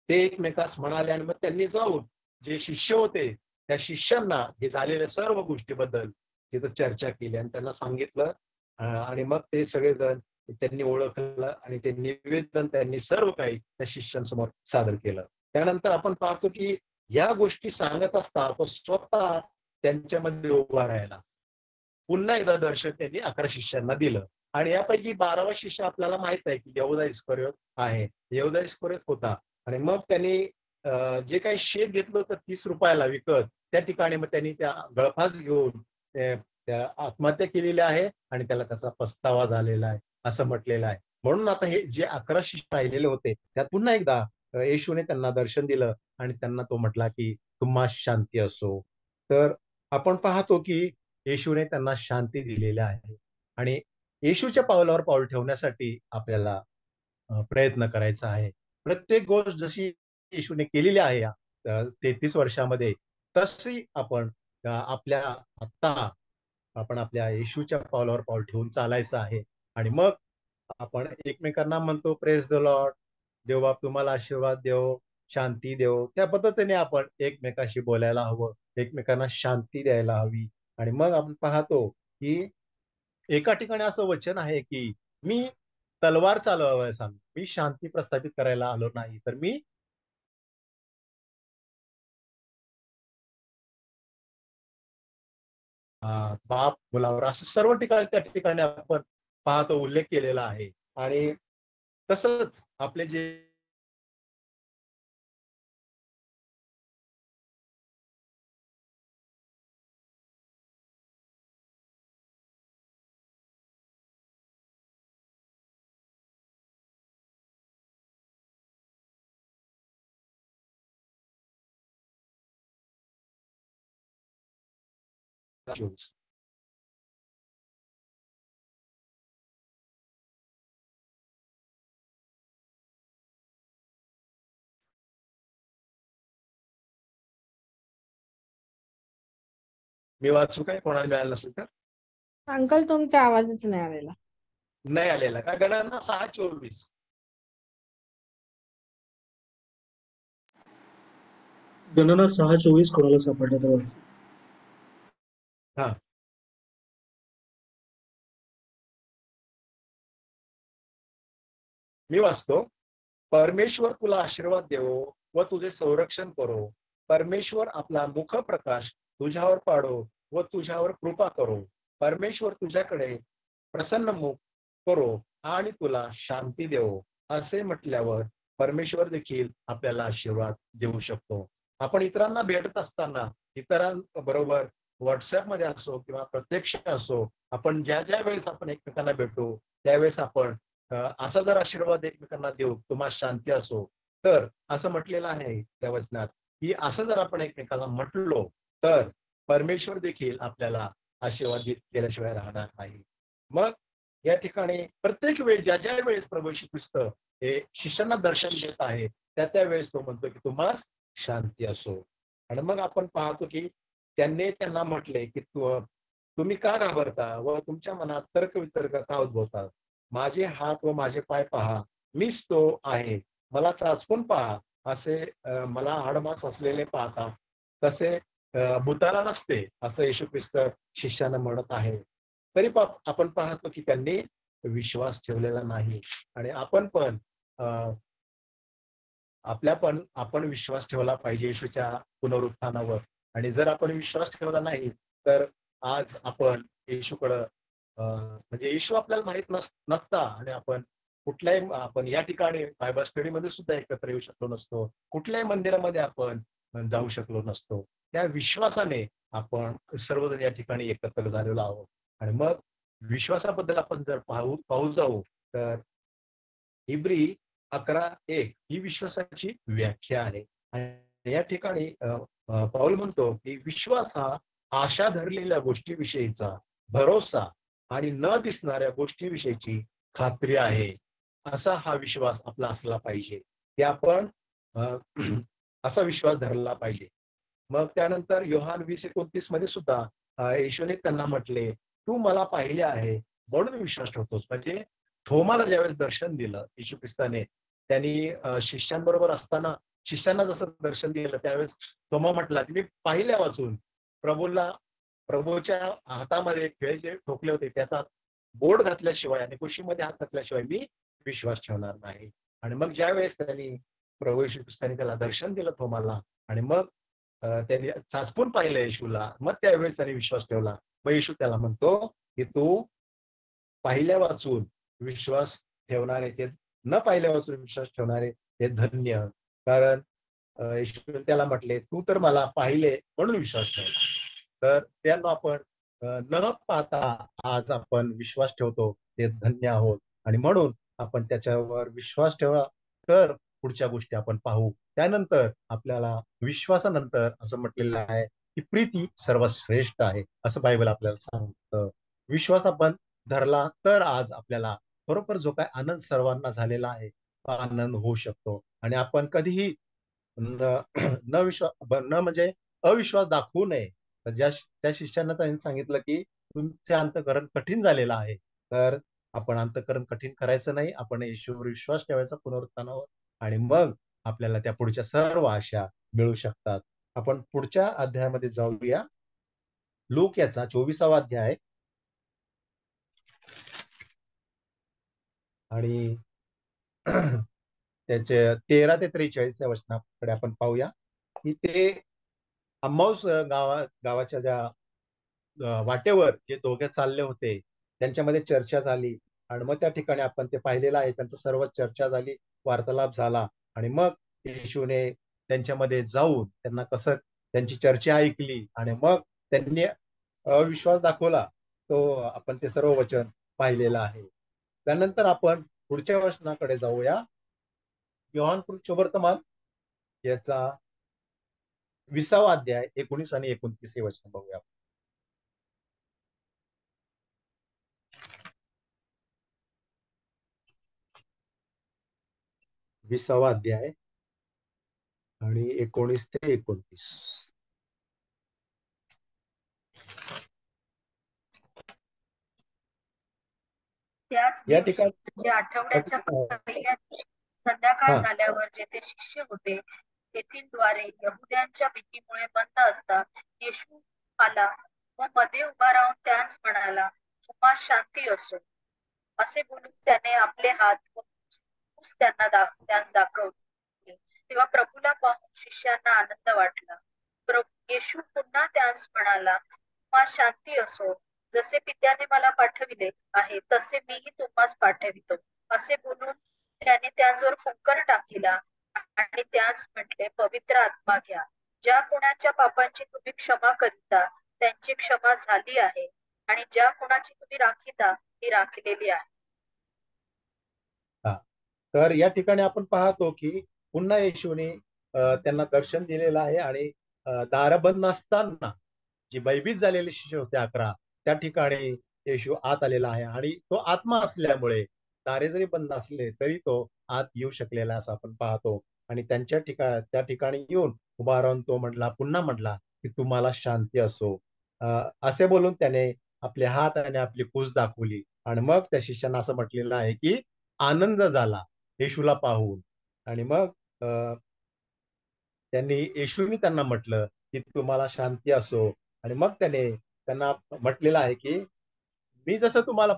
ते एकमेकास म्हणाले आणि मग त्यांनी जाऊन जे शिष्य होते त्या शिष्यांना हे झालेल्या सर्व गोष्टीबद्दल तिथं चर्चा केली आणि त्यांना सांगितलं. आणि मग ते सगळेजण त्यांनी ओळखलं आणि ते निवेदन त्यांनी सर्व काही त्या शिष्यांसमोर सादर केलं. त्यानंतर आपण पाहतो की या गोष्टी सांगत असता तो स्वतः त्यांच्यामध्ये उभा राहायला. पुन्हा एकदा दर्शन त्यांनी 11 शिष्यांना दिलं आणि यापैकी 12वा शिष्य आपल्याला माहित आहे की यहूदा इस्करियोत आहे. यहूदा इस्करियोत होता आणि मग त्यांनी जे काही शेत घेतलं होतं 30 रुपयाला विकत, त्या ठिकाणी मग त्यांनी त्या गळफास घेऊन त्या आत्महत्या केलेली आहे आणि त्याला त्याचा पस्तावा झालेला आहे असं म्हटलेलं आहे. म्हणून आता हे जे 11 शिष्य राहिलेले होते त्यात पुन्हा एकदा येशूने त्यांना दर्शन दिलं आणि त्यांना तो म्हटला की तुम्हा शांती असो. तर आपण पाहतो की येशूने त्यांना शांती दिलेली आहे आणि येशूच्या पावलावर पाऊल ठेवण्यासाठी आपल्याला प्रयत्न करायचा आहे. प्रत्येक गोष्ट जशी येशूने केलेली आहे या 33 वर्षामध्ये, तशी आपण आपल्या आता आपण आपल्या येशूच्या पावलावर पाऊल ठेवून चालायचं आहे आणि मग आपण एकमेकांना म्हणतो प्रेज द लॉर्ड, देव बाप तुम्हाला आशीर्वाद देव, शांती देव. त्या पद्धतीने आपण एकमेकाशी बोलायला हवं, एकमेकांना शांती द्यायला हवी आणि मग आपण पाहतो की एका ठिकाणी असं वचन आहे की मी तलवार चालवायला सांग, मी शांती प्रस्थापित करायला आलो नाही, तर मी बाप मुलावर असं सर्व ठिकाणी त्या ठिकाणी आपण पाहतो उल्लेख केलेला आहे आणि तसंच आपले जे मी वाचू काय कोणाला मिळालं नसेल तर अंकल तुमचा आवाजच नाही आलेला. नाही आलेला का? गणना 6:24. गणना 6:24 कोणाला सापडलं तर वाच. हा मी वाचतो. परमेश्वर तुला आशीर्वाद देवो व तुझे संरक्षण करो. परमेश्वर आपला मुख प्रकाश तुझ्यावर पाडो व तुझ्यावर कृपा करो. परमेश्वर तुझ्याकडे प्रसन्न मुख करो आणि तुला शांती देवो. असे म्हटल्यावर परमेश्वर देखील आपल्याला आशीर्वाद देऊ शकतो. आपण इतरांना भेटत असताना इतरांबरोबर व्हॉट्सअपमध्ये असो किंवा प्रत्यक्ष असो, आपण ज्या ज्या वेळेस आपण एकमेकांना भेटू त्यावेळेस आपण असा जर आशीर्वाद एकमेकांना देऊ तुम्हाला शांती असो, तर असं म्हटलेलं आहे त्या वचनात की असं जर आपण एकमेकांना म्हटलो तर परमेश्वर देखील आपल्याला आशीर्वाद केल्याशिवाय राहणार नाही. मग या ठिकाणी प्रत्येक वेळेस ज्या ज्या वेळेस प्रभू येशू ख्रिस्त हे शिष्यांना दर्शन देत आहे त्या वेळेस तो म्हणतो की तुम्हाला शांती असो. आणि मग आपण पाहतो की त्यांना म्हटले की तुम्ही का घाबरता व तुमच्या मनात तर्कवितर्क का उद्भवतात. माझे हात व माझे पाय पहा, मीच तो आहे, मला चाचपून पहा. असे मला हाडमास असलेले पाहता तसे भूताला नसते असं येशू ख्रिस्त शिष्यानं म्हणत आहे. तरी आपण पाहतो की त्यांनी विश्वास ठेवलेला नाही आणि आपण पण आपण विश्वास ठेवला पाहिजे येशूच्या पुनरुत्थानावर. आणि जर आपण विश्वास ठेवला नाही तर आज आपण येशूकडं म्हणजे येशू आपल्याला माहित नसता आणि आपण या ठिकाणी बायबल स्टडी मध्ये सुद्धा एकत्र येऊ शकलो नसतो, कुठल्याही मंदिरामध्ये आपण जाऊ शकलो नसतो. त्या विश्वासाने आपण सर्वजण या ठिकाणी एकत्र झालेलो आहोत. आणि मग विश्वासाबद्दल आपण जर पाहू जाऊ तर इब्री 11:1 ही विश्वासाची व्याख्या आहे. आणि या ठिकाणी पाऊल म्हणतो की विश्वास हा आशा धरलेल्या गोष्टीविषयीचा भरोसा आणि न दिसणाऱ्या गोष्टीविषयीची खात्री आहे. असा हा विश्वास आपला असला पाहिजे की आपण असा विश्वास धरला पाहिजे. मग त्यानंतर योहान 20:29 मध्ये सुद्धा येशूने त्यांना म्हटले तू मला पाहिले आहे म्हणून विश्वास ठेवतोस. म्हणजे थोमाला ज्यावेळेस दर्शन दिलं येशू ख्रिस्ताने, त्यांनी शिष्यांबरोबर असताना शिष्यांना जसं दर्शन दिलं त्यावेळेस थोमा म्हटला की मी पाहिल्या वाचून प्रभूच्या हातामध्ये खिळे जे ठोकले होते त्याचा बोट घातल्याशिवाय आणि कुशीमध्ये हात घातल्याशिवाय मी विश्वास ठेवणार नाही. आणि मग ज्या वेळेस त्यांनी प्रभू येशू ख्रिस्ताने त्याला दर्शन दिलं थोमाला आणि मग त्यांनी चाचपून पाहिलं येशूला. मग त्यावेळेस त्याने विश्वास ठेवला. मग येशू त्याला म्हणतो की तू पाहिल्या वाचून विश्वास ठेवणारे ते, न पाहिल्या वाचून विश्वास ठेवणारे ते धन्य. कारण येशू त्याला म्हटले, तू तर मला पाहिले म्हणून विश्वास ठेवला. तर त्यांना आपण न पाहता आज आपण विश्वास ठेवतो ते धन्य आहोत. आणि म्हणून आपण त्याच्यावर विश्वास ठेवला तर पुढच्या गोष्टी आपण पाहू. त्यानंतर आपल्याला विश्वासानंतर असं म्हटलेलं आहे की प्रीती सर्वात श्रेष्ठ आहे, असं बायबल आपल्याला सांगतं. विश्वास आपण धरला तर आज आपल्याला बरोबर जो काय आनंद सर्वांना झालेला आहे तो आनंद होऊ शकतो. आणि आपण कधीही न न विश्वास न म्हणजे अविश्वास दाखवू नये. तर त्या शिष्यांना त्यांनी सांगितलं की तुमचे अंतःकरण कठीण झालेलं आहे. तर आपण अंतःकरण कठीण करायचं नाही, आपण येशूवर विश्वास ठेवायचा पुनरुत्थानावर, आणि मग आपल्याला त्या पुढच्या सर्व आशा मिळू शकतात. आपण पुढच्या अध्यायामध्ये जाऊया. लूक याचा 24वा अध्याय आणि त्याचे 13 ते 43 या वचनाकडे आपण पाहूया की ते अम्माऊस गावाच्या ज्या वाटेवर जे दोघे चालले होते त्यांच्यामध्ये चर्चा झाली. आणि मग त्या ठिकाणी आपण ते पाहिलेलं आहे, त्यांचं सर्व चर्चा झाली, वार्तालाप झाला. आणि मग येशूने त्यांच्यामध्ये जाऊन त्यांना कसं त्यांची चर्चा ऐकली आणि मग त्यांनी अविश्वास दाखवला. तो आपण ते सर्व वचन पाहिलेलं आहे. त्यानंतर आपण पुढच्या वचनाकडे जाऊया. योहान सुवर्तमान याचा 20वा अध्याय 19 आणि 29 हे वचन बघूया. विसावा अध्याय आणि 19 ते 29. त्याच या दिवशी ठिकाणी म्हणजे आठवड्याच्या पहिल्या दिवशी संध्याकाळ झाल्यावर जेथे शिष्य होते तेथील यहुद्यांच्या भीतीमुळे बंद असता येशू आला व मध्ये उभा राहून त्यांस म्हणाला, तुम्हाला शांती असो. असे बोलून त्याने आपले हात व फूस त्यांस दाखवले. तेव्हा प्रभूला पाहून शिष्यांना आनंद वाटला. येशू पुन्हा त्यांस म्हणाला, तुम्हाला शांती असो. जसे पित्याने मला पाठविले आहे तसे मीही तुम्हास पाठवितो. असे बोलून त्याने त्यांच्यावर फुंकर टाकिला आणि त्यास म्हटले, पवित्र आत्मा घ्या. ज्या कोणाच्या पापांची तुम्ही क्षमा करिता त्यांची क्षमा झाली आहे आणि ज्या कोणाची तुम्ही राखिता ती राखलेली आहे. तर या ठिकाणी आपण पाहतो की पुन्हा येशूने त्यांना दर्शन दिलेलं आहे. आणि दार बंद नसताना जी भयभीत झालेले शिष्य होते 11, त्या ठिकाणी येशू आत आलेला आहे. आणि तो आत्मा असल्यामुळे दारे जरी बंद असले तरी तो आत येऊ शकलेला असं आपण पाहतो. आणि त्या ठिकाणी येऊन उभा राहून तो पुन्हा म्हटला की तुम्हाला शांती असो. असे बोलून त्याने आपले हात आणि आपली कूस दाखवली. आणि मग त्या शिष्यांना असं म्हटलेलं आहे की आनंद झाला येशूला पाहून. आणि मग येशूनी त्यांना म्हटलं की तुम्हाला शांती असो. आणि मग त्यांना म्हटलेलं आहे की मी जसं तुम्हाला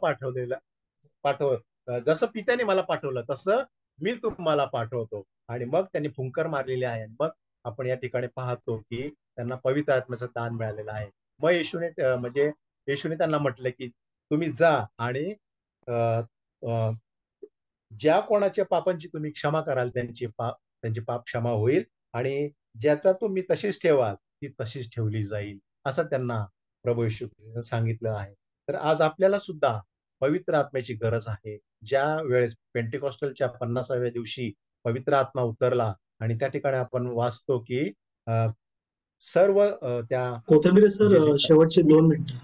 जसं पित्याने मला पाठवलं तसं मी तुम्हाला पाठवतो. आणि मग त्यांनी फुंकर मारलेली आहे. आणि मग आपण या ठिकाणी पाहतो की त्यांना पवित्र आत्म्याचं दान मिळालेलं आहे. मग येशूने त्यांना म्हटलं की तुम्ही जा आणि ज्या कोणाच्या पापांची तुम्ही क्षमा कराल त्यांची पाप क्षमा होईल, आणि ज्याचा तुम्ही तशीच ठेवाल ती तशीच ठेवली जाईल, असं त्यांना प्रभू येशू सांगितलं आहे. तर आज आपल्याला सुद्धा पवित्र आत्म्याची गरज आहे. ज्या वेळेस पेंटिकॉस्टलच्या 50व्या दिवशी पवित्र आत्मा उतरला आणि त्या ठिकाणी आपण वाचतो की सर्व त्या कोथिंबीर सर, शेवटचे 2 मिनिटं.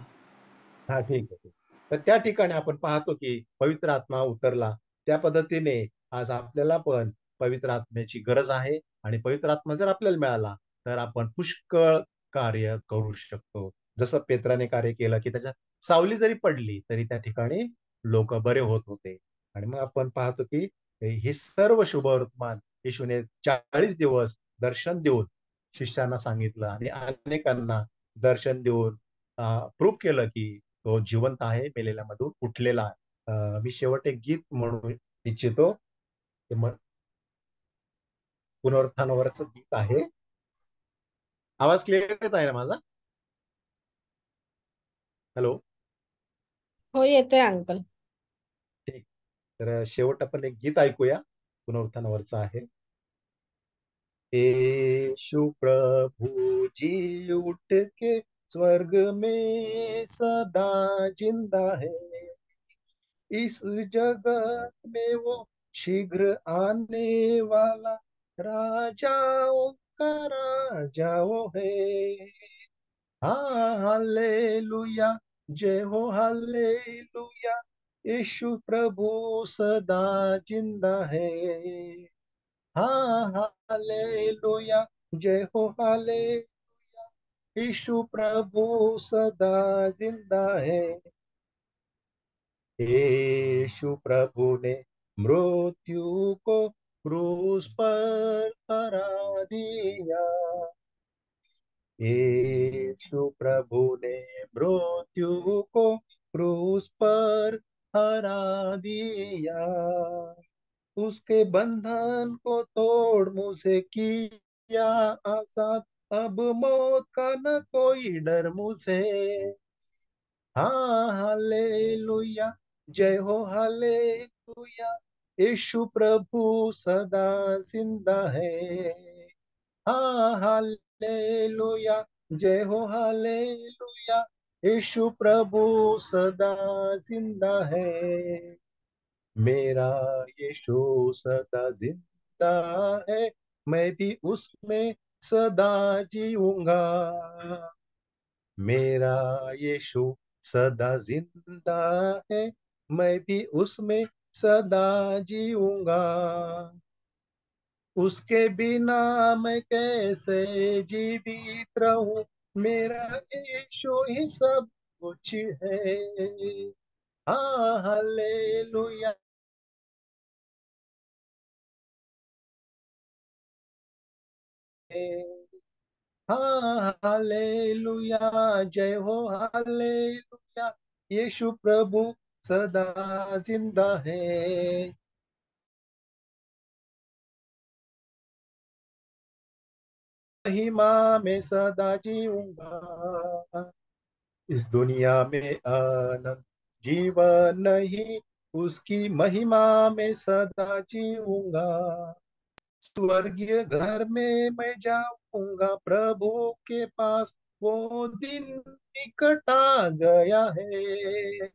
हा, ठीक आहे. तर त्या ठिकाणी आपण पाहतो की पवित्र आत्मा उतरला. त्या पद्धतीने आज आपल्याला पण पवित्र आत्म्याची गरज आहे. आणि पवित्र आत्मा जर आपल्याला मिळाला तर आपण पुष्कळ कार्य करू शकतो. जसं पेत्राने कार्य केलं की त्याच्या सावली जरी पडली तरी त्या ठिकाणी लोक बरे होत होते. आणि मग आपण पाहतो की हे सर्व शुभवर्तमान येशूने 40 दिवस दर्शन देऊन शिष्यांना सांगितलं आणि अनेकांना दर्शन देऊन प्रूव्ह केलं की तो जिवंत आहे, मेलेल्यामधून उठलेला आहे. मी शेवट एक गीत म्हणू इच्छितो. ते पुनरुत्थानावरच गीत आहे. आवाज क्लिअर येत आहे ना माझा? हॅलो. हो येतोय अंकल. ठीक. तर शेवट आपण एक गीत ऐकूया, पुनरुत्थानावरचं आहे. यीशु प्रभु जी उठ के स्वर्ग में सदा जिंदा है, इस जगत में वो शीघ्र आने वाला राजाओं का राजा वो है। हाँ हालेलुया, जय हो हालेलुया, यीशु प्रभु सदा जिंदा है। हाँ हालेलुया, जय हो हालेलुया, यीशु प्रभु सदा जिंदा है। यीशु प्रभु ने मृत्यु को क्रूस पर हरा दिया, यीशु प्रभु ने मृत्यु को क्रूस पर हरा दिया, उसके बंधन को तोड़ मुझे किया आजाद, अब मौत का न कोई डर मुझे। हाँ हालेलुया, जय हो हालेलुया, यीशु प्रभु सदा जिंदा है। हाँ हालेलुया, जय हो हालेलुया, यीशु प्रभु सदा जिंदा है। मेरा यीशु सदा जिंदा है, मैं भी उसमें सदा जीऊंगा। मेरा यीशु सदा जिंदा है, मैं भी उसमें सदा जीऊंगा। उसके बिना मैं कैसे जीवित रहूं, मेरा यीशु ही सब कुछ है। हाँ हालेलुया, हाँ हालेलुया, जय हो हालेलुया, यीशु प्रभु सदा जिंदा है। महिमा में सदा जीऊंगा, इस दुनिया में आनंद जीवन नहीं, उसकी महिमा में सदा जीऊंगा। स्वर्गीय घर में मैं जाऊंगा प्रभु के पास, वो दिन निकट आ गया है।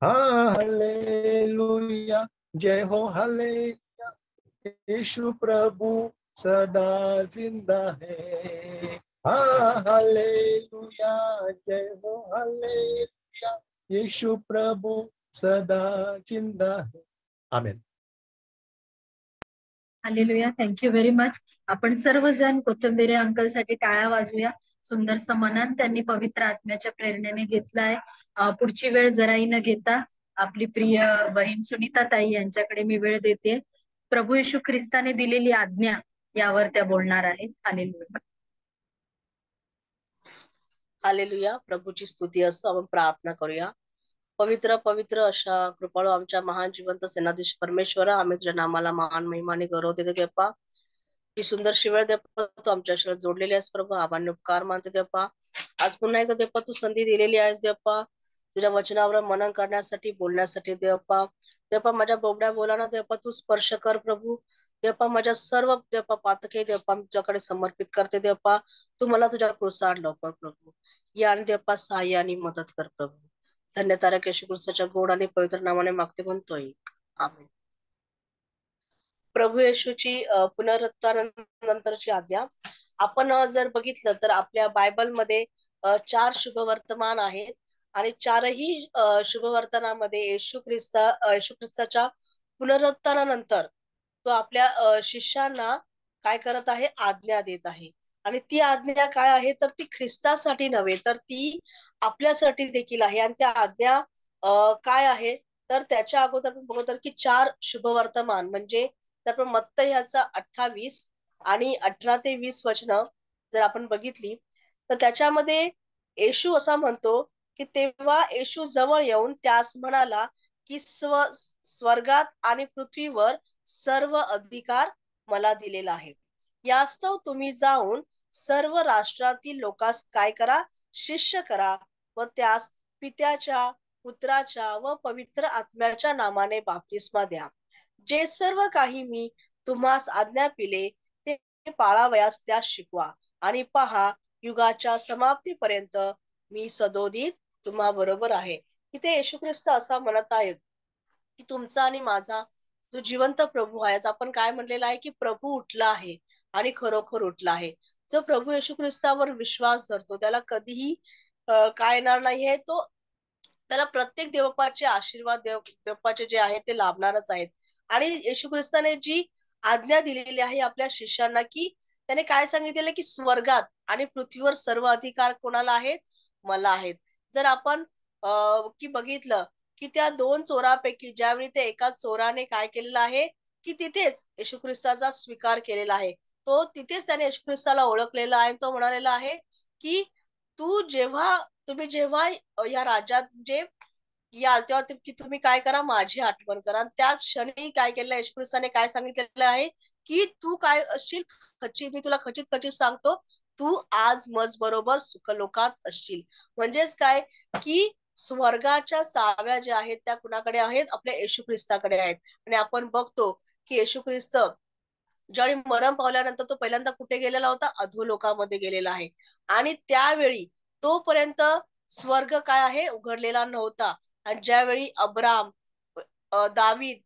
हाँ हालेलुया, जय हो हालेलुया, यीशु प्रभु सदा जिंदा है। हाँ हालेलुया, जय हो हालेलुया, यीशु प्रभु सदा जिंदा है। Amen. Hallelujah, thank you very much. आपण सर्वजण कोथिंबीरे अंकल साठी टाळ्या वाजवूया. सुंदरसं मनन त्यांनी पवित्र आत्म्याच्या प्रेरणेने घेतलाय. पुढची वेळ जराही न घेता आपली प्रिय बहीण सुनीता ताई यांच्याकडे मी वेळ देते. प्रभू येशू ख्रिस्ताने दिलेली आज्ञा यावर त्या बोलणार आहेत. हालेलुया. हालेलुया, प्रभूची स्तुती असो. आपण प्रार्थना करूया. पवित्र पवित्र अशा कृपाळू आमच्या महान जिवंत सेनाधीश परमेश्वरा, आम्ही तुझ्या नामाला महान महिमाने गौरव देतो देपा. ही सुंदर शिवेळ देपा तू आमच्या शिवाय जोडलेली आहेस प्रभू. आभार उपकार मानते देपा. आज पुन्हा एकदा देपा तू संधी दिलेली आहेस देपा, तुझ्या वचनावर मनन करण्यासाठी, बोलण्यासाठी देपा. देपा माझ्या बोबड्या बोलाना देपा तू स्पर्श कर प्रभू. देपा माझ्या सर्व देपा पातके देपा तुझ्याकडे समर्पित करते देपा. तू मला तुझ्या कृसाड लवकर प्रभू या आणि देपा सहाय्य आणि मदत कर प्रभू. धन्य तारक येशू ख्रिस्ताच्या गोड आणि पवित्र नावाने मागते म्हणतोय, आमेन. प्रभू येशूची पुनरुत्थानानंतरची आज्ञा आपण जर बघितलं तर आपल्या बायबलमध्ये 4 शुभवर्तमान आहेत आणि चारही शुभवर्तनामध्ये येशू ख्रिस्ताच्या पुनरुत्थानानंतर तो आपल्या शिष्यांना काय करत आहे, आज्ञा देत आहे. आणि ती आज्ञा काय आहे तर ती ख्रिस्तासाठी नव्हे तर ती आपल्यासाठी देखील आहे. आणि त्या आज्ञा काय आहे तर त्याच्या अगोदर आपण बघतो की 4 शुभवर्तमान म्हणजे तर आपण मत्तई ह्याचा 28 आणि 18 ते 20 वचनं जर आपण बघितली तर त्याच्यामध्ये येशू असा म्हणतो की तेव्हा येशू जवळ येऊन त्यास म्हणाला की स्वर्गात आणि पृथ्वीवर सर्व अधिकार मला दिलेला आहे. यास्तव तुम्ही जाऊन सर्व राष्ट्रातील लोकांस काय करा, शिष्य करा व त्यास पित्याच्या, पुत्राच्या व पवित्र आत्म्याच्या नामाने बाप्तिस्मा द्या. जे सर्व काही मी तुम्हास आज्ञा पिले ते पाळावयास त्यास शिकवा. आणि पहा, युगाच्या समाप्तीपर्यंत मी सदोदित तुम्हा बरोबर आहे. इथे येशू ख्रिस्त असा म्हणत आहेत की तुमचा आणि माझा जो जिवंत प्रभू आहे, आपण काय म्हणलेला आहे की प्रभू उठला आहे आणि खरोखर उठला आहे. जो प्रभू येशू ख्रिस्तावर विश्वास धरतो त्याला कधीही काय येणार नाहीये, तो त्याला प्रत्येक देवपाचे आशीर्वाद देवपाचे जे आहेत ते लाभणारच आहेत. आणि येशू ख्रिस्ताने जी आज्ञा दिलेली आहे आपल्या शिष्यांना, की त्याने काय सांगितलेलं की स्वर्गात आणि पृथ्वीवर सर्व अधिकार कोणाला आहेत, मला आहेत. जर आपण की बघितलं की त्या 2 चोरापैकी ज्यावेळी ते एका चोराने काय केलेलं आहे की तिथेच येशू ख्रिस्ताचा स्वीकार केलेला आहे, तो तिथेच त्याने येशू ख्रिस्ताला ओळखलेला आहे. तो म्हणालेला आहे की तुम्ही जेव्हा या राज्यात म्हणजे याल तेव्हा की तुम्ही काय करा, माझी आठवण करा. आणि त्या क्षणी काय केलं, येशू ख्रिस्ताने काय सांगितलेलं आहे की तू काय असशील, खचित मी तुला खचित खचित सांगतो, तू आज मज बरोबर सुखलोकात असशील. म्हणजेच काय की स्वर्गाच्या चाव्या ज्या आहेत त्या कुणाकडे आहेत, आपल्या येशू ख्रिस्ताकडे आहेत. आणि आपण बघतो की येशू ख्रिस्त ज्यावेळी मरण पावल्यानंतर तो पहिल्यांदा कुठे गेलेला होता, अधोलोकामध्ये गेलेला आहे. आणि त्यावेळी तोपर्यंत स्वर्ग काय आहे, उघडलेला नव्हता. आणि ज्यावेळी अब्राम, दावीद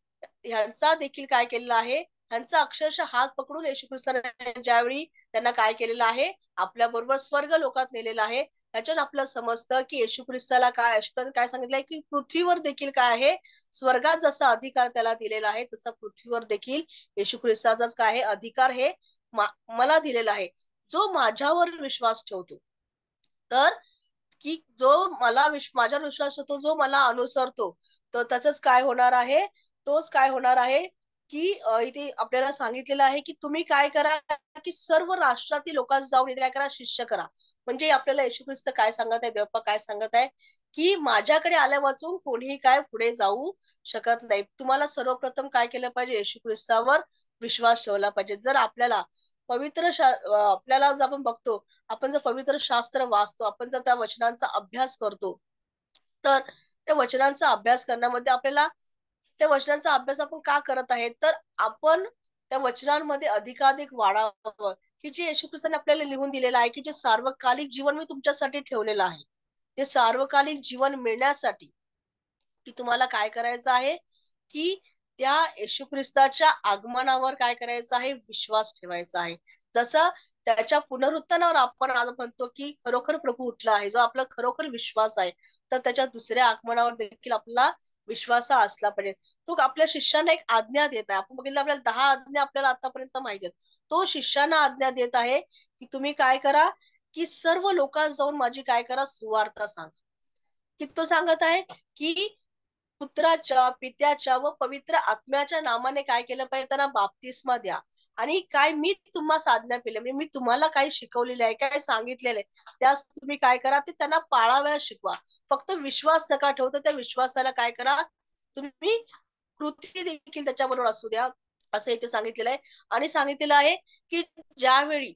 ह्यांचा देखील काय केलेला आहे, ह्यांचा अक्षरशः हात पकडून येशू ख्रिस्ताने ज्यावेळी त्यांना काय केलेलं आहे, आपल्या बरोबर स्वर्ग लोकात नेलेलं आहे. ह्याच्यात आपलं समजतं की येशू ख्रिस्ताला काय सांगितलंय की पृथ्वीवर देखील काय आहे, स्वर्गात जसा अधिकार त्याला दिलेला आहे तसा पृथ्वीवर देखील येशू ख्रिस्ताचाच काय आहे, अधिकार हे मला दिलेला आहे. जो माझ्यावर विश्वास ठेवतो, तर की जो माझ्यावर विश्वास ठेवतो, जो मला अनुसरतो, तर त्याच काय होणार आहे, तोच काय होणार आहे की इथे आपल्याला सांगितलेलं आहे की तुम्ही काय करा की सर्व राष्ट्रातील लोकांस जाऊन इथे काय करा, शिष्य करा. म्हणजे आपल्याला येशू ख्रिस्त काय सांगत आहे, देवप्पा काय सांगत आहे की माझ्याकडे आल्या वाचून कोणीही काय पुढे जाऊ शकत नाही. तुम्हाला सर्वप्रथम काय केलं पाहिजे, येशू ख्रिस्तावर विश्वास ठेवला पाहिजे. जर आपल्याला आपल्याला जर आपण बघतो, आपण जर पवित्र शास्त्र वाचतो, आपण जर त्या वचनांचा अभ्यास करतो, तर त्या वचनांचा अभ्यास करण्यामध्ये आपल्याला त्या वचनांचा अभ्यास आपण का करत आहे, तर आपण त्या वचनांमध्ये अधिकाधिक वाढावं, की जे येशू ख्रिस्ताने आपल्याला लिहून दिलेलं आहे की जे सार्वकालिक जीवन मी तुमच्यासाठी ठेवलेलं आहे. ते सार्वकालिक जीवन मिळण्यासाठी की तुम्हाला काय करायचं आहे की त्या येशू ख्रिस्ताच्या आगमनावर काय करायचं आहे, विश्वास ठेवायचा आहे. जसं त्याच्या पुनरुत्थानावर आपण आज म्हणतो की खरोखर प्रभू उठला आहे, जो आपला खरोखर विश्वास आहे, तर त्याच्या दुसऱ्या आगमनावर देखील आपला विश्वास असला पाहिजे. तो आपल्या शिष्यांना एक आज्ञा देत आहे. आपण बघितलं आपल्याला 10 आज्ञा आपल्याला आतापर्यंत माहिती आहेत. तो शिष्यांना आज्ञा देत आहे की तुम्ही काय करा की सर्व लोकांस जाऊन माझी काय करा, सुवार्ता सांगा. की तो सांगत आहे की पुत्राच्या, पित्याच्या व पवित्र आत्म्याच्या नामाने काय केलं पाहिजे, त्यांना बाप्तिस्मा द्या. आणि काय मी तुम्हाला आज्ञा केली, म्हणजे मी तुम्हाला काय शिकवलेले आहे, काय सांगितलेलं आहे, त्यास तुम्ही काय करा, ते त्यांना पाळावयास शिकवा. फक्त विश्वास नका ठेवता, त्या विश्वासाला काय करा, तुम्ही कृती देखील त्याच्याबरोबर असू द्या, असं इथे सांगितलेलं आहे. आणि सांगितलेलं आहे की ज्यावेळी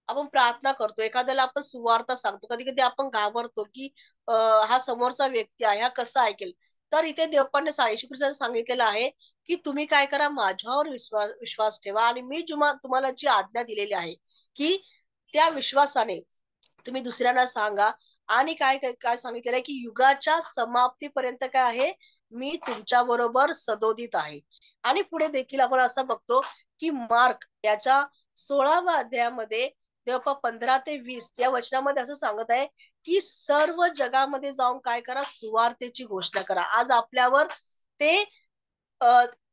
आपण प्रार्थना करतो, एखाद्याला आपण सुवार्ता सांगतो, कधी कधी आपण घाबरतो की हा समोरचा व्यक्ती आहे, हा कसा ऐकेल. तर इथे देवपाने येशू ख्रिस्ताने सांगितलेलं आहे की तुम्ही काय करा, माझ्यावर विश्वास ठेवा आणि मी तुम्हाला जी आज्ञा दिलेली आहे की त्या विश्वासाने तुम्ही दुसऱ्यांना सांगा. आणि काय काय काय सांगितलेलं आहे की युगाच्या समाप्तीपर्यंत काय आहे, मी तुमच्या बरोबर सदोदित आहे. आणि पुढे देखील आपण असं बघतो की मार्क याच्या 16व्या अध्यायामध्ये देवपा 15 ते 20 या वचनामध्ये असं सांगत आहे की सर्व जगामध्ये जाऊन काय करा, सुवार्तेची घोषणा करा. आज आपल्यावर ते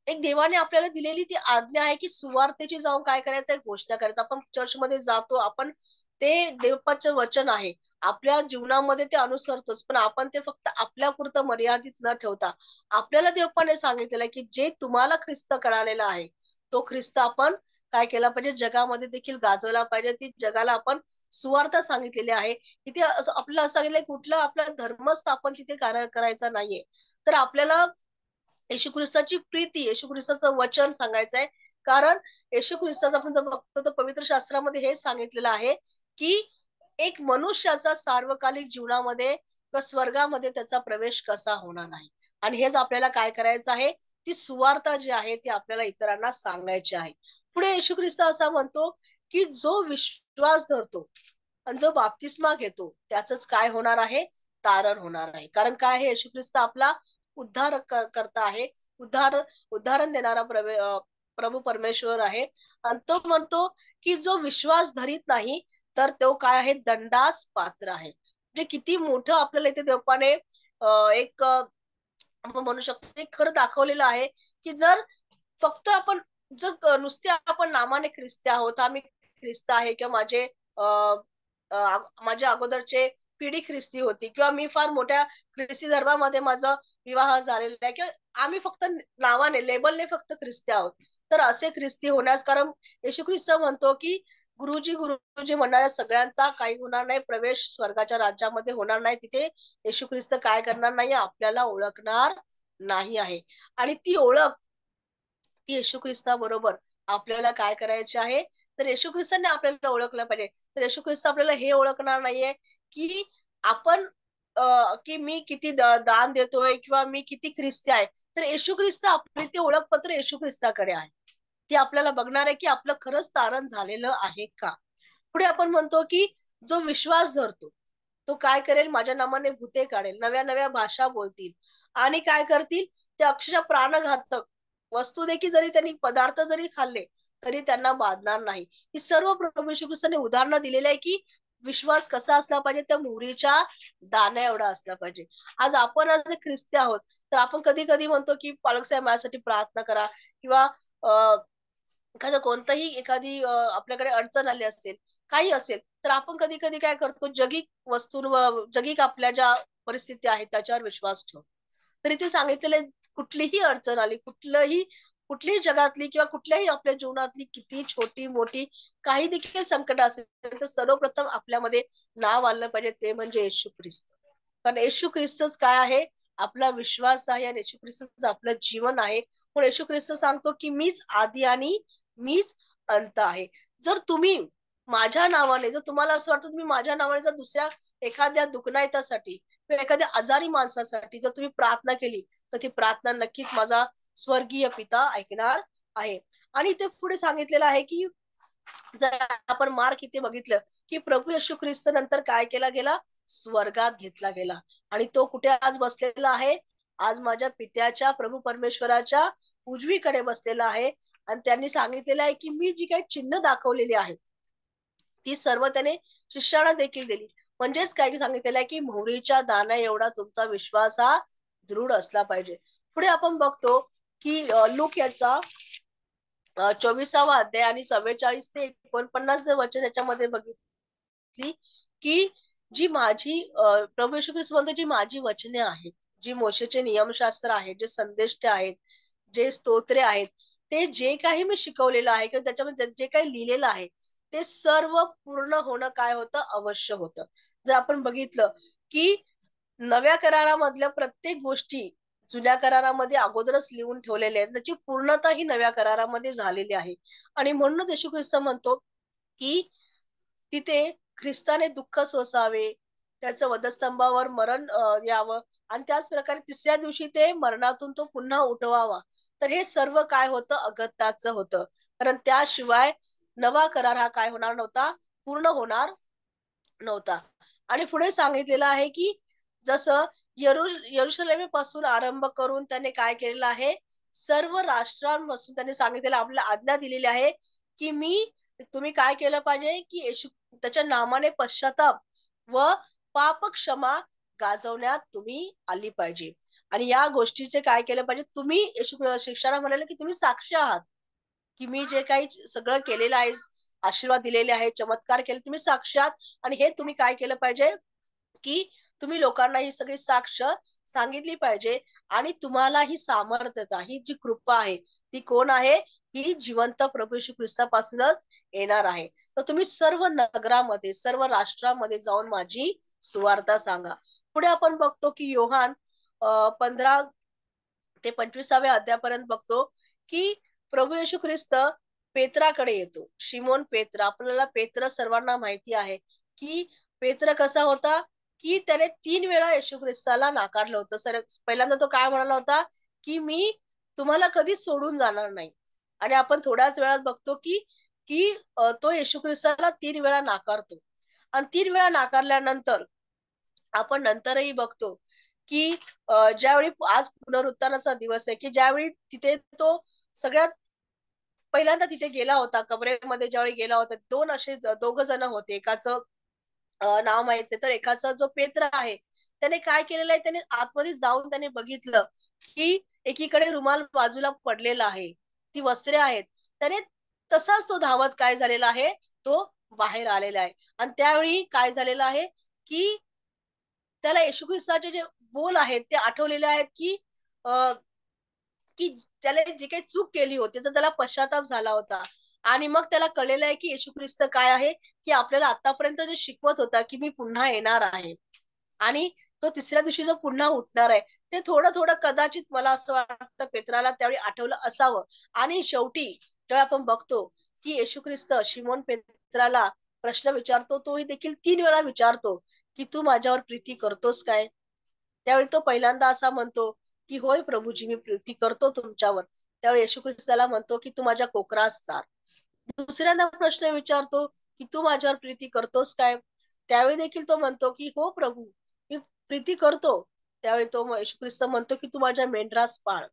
एक देवाने आपल्याला दिलेली ती आज्ञा आहे की सुवार्तेची जाऊन काय करायचं, घोषणा करायचं. आपण चर्चमध्ये जातो, आपण ते देवपाचं वचन आहे, आपल्या जीवनामध्ये ते अनुसरतोच, पण आपण ते फक्त आपल्या पुरतं मर्यादित न ठेवता आपल्याला देवपाने सांगितलेलं आहे की जे तुम्हाला ख्रिस्त कळालेला आहे, तो ख्रिस्त आपण काय केला पाहिजे, जगामध्ये देखील गाजवला पाहिजे. ती जगाला आपण सुवार्ता सांगितलेली आहे. इथे आपल्याला असं सांगितलंय कुठलं आपला धर्म स्थापन तिथे करायचा नाहीये, तर आपल्याला येशू ख्रिस्ताची प्रीती, येशू ख्रिस्ताचं वचन सांगायचं आहे. कारण येशू ख्रिस्ताचं आपण जर बघतो तर पवित्र शास्त्रामध्ये हेच सांगितलेलं आहे की एक मनुष्याचा सार्वकालिक जीवनामध्ये व स्वर्गामध्ये त्याचा प्रवेश कसा होणार आहे. आणि हेच आपल्याला काय करायचं आहे, ती सुवार्ता जी आहे ती आपल्याला इतरांना सांगायची आहे. पुढे येशू ख्रिस्त असा म्हणतो की जो विश्वास धरतो आणि जो बाप्तिस्मा घेतो त्याच काय होणार आहे, तारण होणार आहे. कारण काय आहे, येशू ख्रिस्त आपला उद्धार करता आहे, उद्धारण देणारा प्रभू परमेश्वर आहे. आणि तो म्हणतो की जो विश्वास धरीत नाही तर तो काय आहे, दंडास पात्र आहे. म्हणजे किती मोठं आपल्याला इथे देवपाने एक आपण म्हणू शकतो एक खरं दाखवलेलं आहे की जर फक्त आपण जर नुसते आपण नामाने ख्रिस्ती आहोत, आम्ही ख्रिस्त आहे किंवा माझ्या अगोदरचे पिढी ख्रिस्ती होती किंवा मी फार मोठ्या ख्रिस्ती धर्मामध्ये माझा विवाह झालेला आहे किंवा आम्ही फक्त नावाने लेबलने फक्त ख्रिस्ती आहोत, तर असे ख्रिस्ती होण्यास, कारण येशू ख्रिस्त म्हणतो की गुरुजी म्हणणाऱ्या सगळ्यांचा काही होणार नाही, प्रवेश स्वर्गाच्या राज्यामध्ये होणार नाही. तिथे येशू ख्रिस्त काय करणार नाही, आपल्याला ओळखणार नाही आहे. आणि ती ओळख ती येशू ख्रिस्ताबरोबर आपल्याला काय करायची आहे, तर येशू ख्रिस्ताने आपल्याला ओळखलं पाहिजे. तर येशू ख्रिस्त आपल्याला हे ओळखणार नाहीये की आपण की मी किती दान देतोय किंवा मी किती ख्रिस्ती आहे. तर येशू ख्रिस्त आपले ते ओळखपत्र येशू ख्रिस्ताकडे आहे. ती आपल्याला बघणार आहे की आपलं खरंच तारण झालेलं आहे का. पुढे आपण म्हणतो की जो विश्वास धरतो तो काय करेल, माझ्या नामाने भूते काढेल, नव्या नव्या भाषा बोलतील आणि काय करतील, ते अक्षरशः प्राणघातक वस्तू देखील जरी त्यांनी पदार्थ जरी खाल्ले तरी त्यांना बाधणार नाही. ही सर्व प्रभू येशू ख्रिस्ताने उदाहरणं दिलेली आहे की विश्वास कसा असला पाहिजे, त्या मोहरीच्या दाण्या एवढा असला पाहिजे. आज आपण आज ख्रिस्ती आहोत तर आपण कधी कधी म्हणतो की पालक साहेब माझ्यासाठी प्रार्थना करा किंवा एखादं कोणतंही एखादी आपल्याकडे अडचण आली असेल, काही असेल, तर आपण कधी कधी काय करतो, जगिक वस्तूंवर जगिक आपल्या ज्या परिस्थिती आहेत त्याच्यावर विश्वास ठेवतो. तर इथे सांगितलेले कुठलीही अडचण आली, कुठलीही जगातली किंवा कुठल्याही आपल्या जीवनातली किती छोटी मोठी काही देखील संकट असेल तर सर्वप्रथम आपल्यामध्ये नाव आलं पाहिजे, ते म्हणजे येशू ख्रिस्त. कारण येशू ख्रिस्तच काय आहे, आपला विश्वास आहे आणि येशू ख्रिस्तच आपलं जीवन आहे. पण येशू ख्रिस्त सांगतो की मीच आदी आणि मीच अंत आहे. जर तुम्ही माझ्या नावाने, जर तुम्हाला असं वाटतं तुम्ही माझ्या नावाने जर दुसऱ्या एखाद्या दुखनायतासाठी किंवा एखाद्या आजारी माणसासाठी जर तुम्ही प्रार्थना केली तर ती प्रार्थना नक्कीच माझा स्वर्गीय पिता ऐकणार आहे. आणि ते पुढे सांगितलेलं आहे की जर आपण मार्क इथे बघितलं की प्रभू येशू ख्रिस्त नंतर काय केला गेला, स्वर्गात घेतला गेला. आणि तो कुठे आज बसलेला आहे, आज माझ्या पित्याच्या प्रभू परमेश्वराच्या उजवीकडे बसलेला आहे. आणि त्यांनी सांगितलेलं आहे की मी जी काही चिन्ह दाखवलेली आहेत ती सर्व त्याने शिष्याला देखील दिली. म्हणजेच काय सांगितलेलं आहे की मोहरीच्या दाण्या एवढा तुमचा विश्वास हा दृढ असला पाहिजे. पुढे आपण बघतो की लूक याचा 24वा अध्याय आणि 44 ते 49 वचन याच्यामध्ये बघितली की जी माझी प्रभू येशू ख्रिस्त म्हणतो, जी माझी वचने आहेत, जी मोशेचे नियमशास्त्र आहेत, जे संदेश आहेत, जे स्तोत्रे आहेत, ते जे काही मी शिकवलेलं आहे किंवा त्याच्यामध्ये जे काही लिहिलेलं आहे ते सर्व पूर्ण होणं काय होतं, अवश्य होतं. जर आपण बघितलं की नव्या करारामधल्या प्रत्येक गोष्टी जुन्या करारामध्ये अगोदरच लिहून ठेवलेल्या आहेत, त्याची पूर्णता ही नव्या करारामध्ये झालेली आहे. आणि म्हणूनच येशू ख्रिस्त म्हणतो की तिथे ख्रिस्ताने दुःख सोसावे, त्याचं वधस्तंभावर मरण यावं आणि त्याच प्रकारे तिसऱ्या दिवशी ते मरणातून तो पुन्हा उठवावा. तर हे सर्व काय होतं, अगत्याचं होतं. कारण त्याशिवाय नवा करार हा काय होणार नव्हता, पूर्ण होणार नव्हता. आणि पुढे सांगितलेलं आहे की जसं यरुशलेमेपासून आरंभ करून त्याने काय केलेलं आहे, सर्व राष्ट्रांपासून त्याने सांगितलेलं, आपल्याला आज्ञा दिलेली आहे की तुम्ही काय केलं पाहिजे की येशू त्याच्या नामाने पश्चाताप व पाप क्षमा गाजवण्यात तुम्ही आली पाहिजे. आणि या गोष्टीचे काय केलं पाहिजे, तुम्ही येशू शिक्षणा म्हणाले की तुम्ही साक्षी आहात की मी जे काही सगळं केलेलं आहे, आशीर्वाद दिलेले आहे, चमत्कार केले, तुम्ही साक्षी आहात. आणि हे तुम्ही काय केलं पाहिजे की तुम्ही लोकांना ही सगळी साक्ष सांगितली पाहिजे. आणि तुम्हाला ही सामर्थ्यता, ही जी कृपा आहे ती कोण आहे, ही जिवंत प्रभू येशू ख्रिस्तापासूनच येणार आहे. तर तुम्ही सर्व नगरामध्ये, सर्व राष्ट्रामध्ये जाऊन माझी सुवार्ता सांगा. पुढे आपण बघतो की योहान 15 ते 25व्या अध्यायापर्यंत बघतो की प्रभू येशू ख्रिस्त पेत्राकडे येतो. शिमोन पेत्र, आपल्याला पेत्र सर्वांना माहिती आहे की पेत्र कसा होता, की त्याने 3 वेळा येशू ख्रिस्ताला नाकारलं होतं. पहिल्यांदा तो काय म्हणाला होता की मी तुम्हाला कधीच सोडून जाणार नाही. आणि आपण थोड्याच वेळात बघतो की की तो येशू ख्रिस्ताला 3 वेळा नाकारतो. आणि 3 वेळा नाकारल्यानंतर आपण नंतरही बघतो की ज्यावेळी आज पुनरुत्थानाचा दिवस आहे, की ज्यावेळी तिथे तो सगळ्यात पहिल्यांदा तिथे गेला होता, कबरेमध्ये ज्यावेळी गेला होता, दोघ जण होते. एकाचं नाव माहित नाही, तर एकाचा जो पेत्र आहे त्याने काय केलेलं आहे, त्याने आतमध्ये जाऊन त्याने बघितलं की एकीकडे रुमाल बाजूला पडलेला आहे, ती वस्त्रे आहेत. त्याने तसाच तो धावत काय झालेला आहे, तो बाहेर आलेला आहे. आणि त्यावेळी काय झालेलं आहे की त्याला येशू ख्रिस्ताचे जे बोल आहेत ते आठवलेले आहेत की की त्याला जी काही चूक केली होती त्याचा त्याला पश्चाताप झाला होता. आणि मग त्याला कळलेलं आहे की येशू ख्रिस्त काय आहे, की आपल्याला आतापर्यंत जे शिकवत होता की मी पुन्हा येणार आहे आणि तो तिसऱ्या दिवशी जो पुन्हा उठणार आहे, ते थोडं थोडं कदाचित मला असं वाटतं पेत्राला त्यावेळी आठवलं असावं. आणि शेवटी जेव्हा आपण बघतो की येशू ख्रिस्त शिमोन पेत्राला प्रश्न विचारतो, तोही देखील 3 वेळा विचारतो की तू माझ्यावर प्रीती करतोस काय? त्यावेळी तो पहिल्यांदा असा म्हणतो की होय प्रभूजी, मी प्रीती करतो तुमच्यावर. त्यावेळी येशू ख्रिस्ताला म्हणतो की तू माझ्या कोकरास चार. दुसऱ्यांदा प्रश्न विचारतो की तू माझ्यावर प्रीती करतोस काय? त्यावेळी देखील तो म्हणतो की हो प्रभू, मी प्रीती करतो. त्यावेळी तो येशू ख्रिस्त म्हणतो की तू माझ्या मेंढरास पाळ.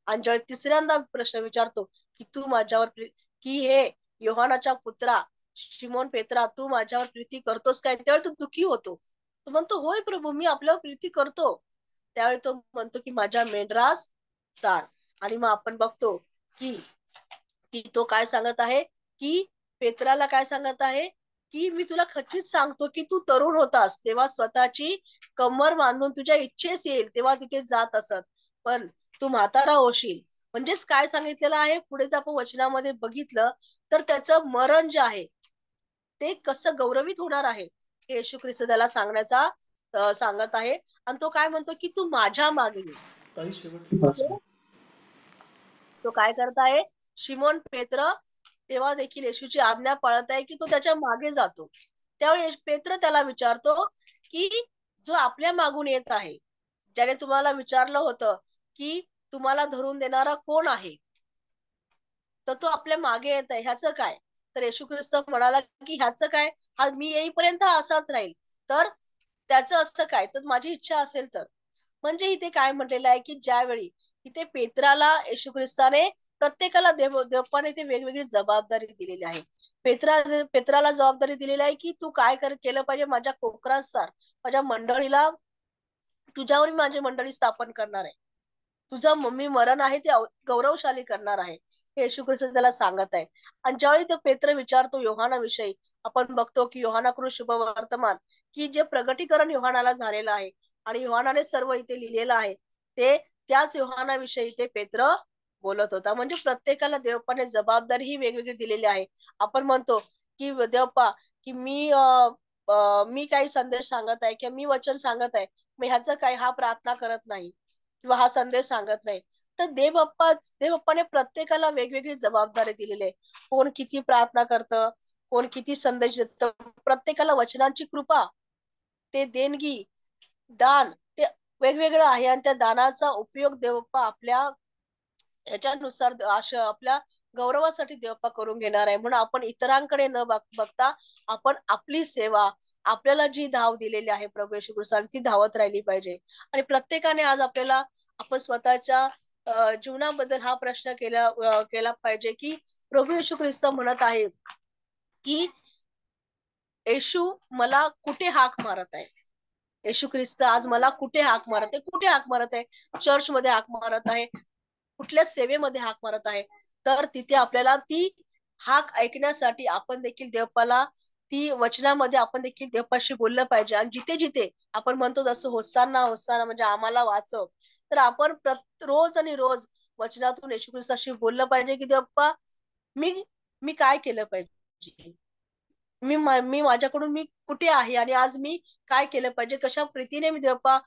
आणि ज्यावेळी तिसऱ्यांदा प्रश्न विचारतो की तू माझ्यावर की हे योहानाच्या पुत्रा शिमोन पेत्रा, तू माझ्यावर प्रीती करतोस काय? त्यावेळी तो दुःखी होतो. तो म्हणतो होय प्रभू, मी आपल्यावर प्रीती करतो. त्यावेळी तो म्हणतो की माझ्या मेंढरास चार. आणि मग आपण बघतो की की तो काय सांगत आहे, की पेत्राला काय सांगत आहे की मी तुला खचित सांगतो की तू तरुण होतास तेव्हा स्वतःची कंबर बांधून तुझ्या इच्छेस येईल तेव्हा तिथे जात असत, पण तू म्हातारा होशील. म्हणजेच काय सांगितलेलं आहे, पुढे जर आपण वचनामध्ये बघितलं तर त्याचं मरण जे आहे ते कसं गौरवित होणार आहे हे येशू ख्रिस्त त्याला सांगत आहे. आणि तो काय म्हणतो की तू माझ्या मागे ये. ताई शेवटची 5 मिनिट. तो काय करत आहे, शिमोन पेत्र तेव्हा देखील येशूची आज्ञा पाळत आहे की तो त्याच्या मागे जातो. त्यावेळी पेत्र त्याला विचारतो की जो आपल्या मागून येत आहे, ज्याने तुम्हाला विचारलं होतं की तुम्हाला धरून देणारा कोण आहे, तर तो आपल्या मागे येत आहे, ह्याचं काय? तर येशू ख्रिस्त म्हणाला की ह्याचं काय, हा मी येईपर्यंत असाच राहील. तर त्याचं असं काय, तर माझी इच्छा असेल तर. म्हणजे इथे काय म्हटलेलं आहे की ज्यावेळी इथे पेत्राला येशू ख्रिस्ताने प्रत्येकाला देवप्पाने ते वेगवेगळी जबाबदारी दिलेली आहे. पेत्राला जबाबदारी दिलेली आहे की तू काय केलं पाहिजे, माझ्या कोकरात सार, माझ्या मंडळीला तुझ्यावर मी माझी मंडळी स्थापन करणार आहे. तुझं मम्मी मरण आहे ते गौरवशाली करणार आहे, हे येशू ख्रिस्त त्याला सांगत आहे. आणि ज्यावेळी तो पेत्र विचारतो योहानाविषयी, आपण बघतो की योहानाकडून शुभ वर्तमान की जे प्रगटीकरण योहानाला झालेलं आहे आणि योहानाने सर्व इथे लिहिलेलं आहे, ते त्याच योहानाविषयी ते पेत्र बोलत होता. म्हणजे प्रत्येकाला देवप्पाने जबाबदारी ही वेगवेगळी दिलेली आहे. आपण म्हणतो की देवप्पा की मी काही संदेश सांगत आहे किंवा मी वचन सांगत आहे, मग ह्याचं काय, हा प्रार्थना करत नाही किंवा हा संदेश सांगत नाही. तर देवप्पाने प्रत्येकाला वेगवेगळी जबाबदारी दिलेली आहे. कोण किती प्रार्थना करतं, कोण किती संदेश देतं, प्रत्येकाला वचनांची कृपा, ते देणगी, दान ते वेगवेगळं आहे. आणि त्या दानाचा उपयोग देवप्पा आपल्या ह्याच्यानुसार आपल्या गौरवासाठी देवप्पा करून घेणार आहे. म्हणून आपण इतरांकडे न बघता आपण आपली सेवा, आपल्याला जी धाव दिलेली आहे प्रभू येशू ख्रिस्ताने, ती धावत राहिली पाहिजे. आणि प्रत्येकाने आज आपल्याला आपण स्वतःच्या जीवनाबद्दल हा प्रश्न केला पाहिजे की प्रभू येशू ख्रिस्त म्हणत आहे की येशू मला कुठे हाक मारत आहे. येशू ख्रिस्त आज मला कुठे हाक मारत आहे, कुठे हाक मारत आहे? चर्च मध्ये हाक मारत आहे, कुठल्या सेवेमध्ये हाक मारत आहे. तर तिथे आपल्याला ती हाक ऐकण्यासाठी आपण देखील देवपाला ती वचनामध्ये आपण देखील देवपाशी बोललं पाहिजे. आणि जिथे जिथे आपण म्हणतो जसं होसाना होसाना म्हणजे आम्हाला वाचव, तर आपण रोज आणि रोज वचनातून येशू ख्रिस्ताशी बोललं पाहिजे की देवप्पा मी मी काय केलं पाहिजे, मी माझ्याकडून मी कुठे आहे आणि आज मी काय केलं पाहिजे, कशा प्रीतीने मी देवप्पा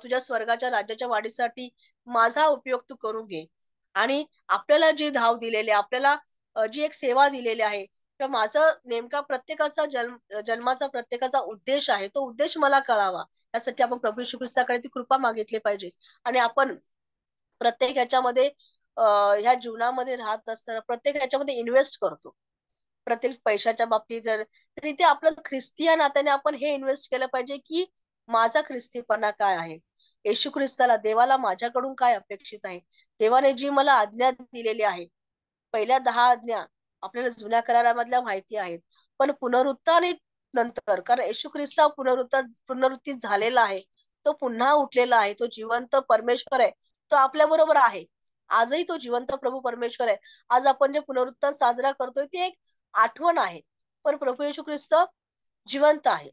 तुझ्या स्वर्गाच्या राज्याच्या वाढीसाठी माझा उपयोग तू करून घे. आणि आपल्याला जी धाव दिलेली, आपल्याला जी एक सेवा दिलेली आहे किंवा माझं नेमका प्रत्येकाचा जन्माचा प्रत्येकाचा उद्देश आहे, तो उद्देश मला कळावा, यासाठी आपण प्रभू येशू ख्रिस्ताकडे ती कृपा मागितली पाहिजे. आणि आपण प्रत्येक ह्याच्यामध्ये ह्या जीवनामध्ये राहत असताना प्रत्येक ह्याच्यामध्ये इन्व्हेस्ट करतो. प्रत्येक पैशाच्या बाबतीत जर तर इथे आपलं ख्रिस्ती नात्याने आपण हे इन्व्हेस्ट केलं पाहिजे की माझा ख्रिस्तीपणा काय आहे, येशू ख्रिस्ताला देवाला माझ्याकडून काय अपेक्षित आहे, देवाने जी मला आज्ञा दिलेली आहे. पहिल्या 10 आज्ञा आपल्याला जुन्या करारामधल्या माहिती आहेत, पण पुनरुत्थान नंतर, कारण येशू ख्रिस्त पुनरुत्थित झालेला आहे, तो पुन्हा उठलेला आहे, तो जिवंत परमेश्वर आहे, तो आपल्या बरोबर आहे. आजही तो जिवंत प्रभू परमेश्वर आहे. आज आपण जे पुनरुत्थान साजरा करतोय ती एक आठवण आहे, पण प्रभू येशू ख्रिस्त जिवंत आहे.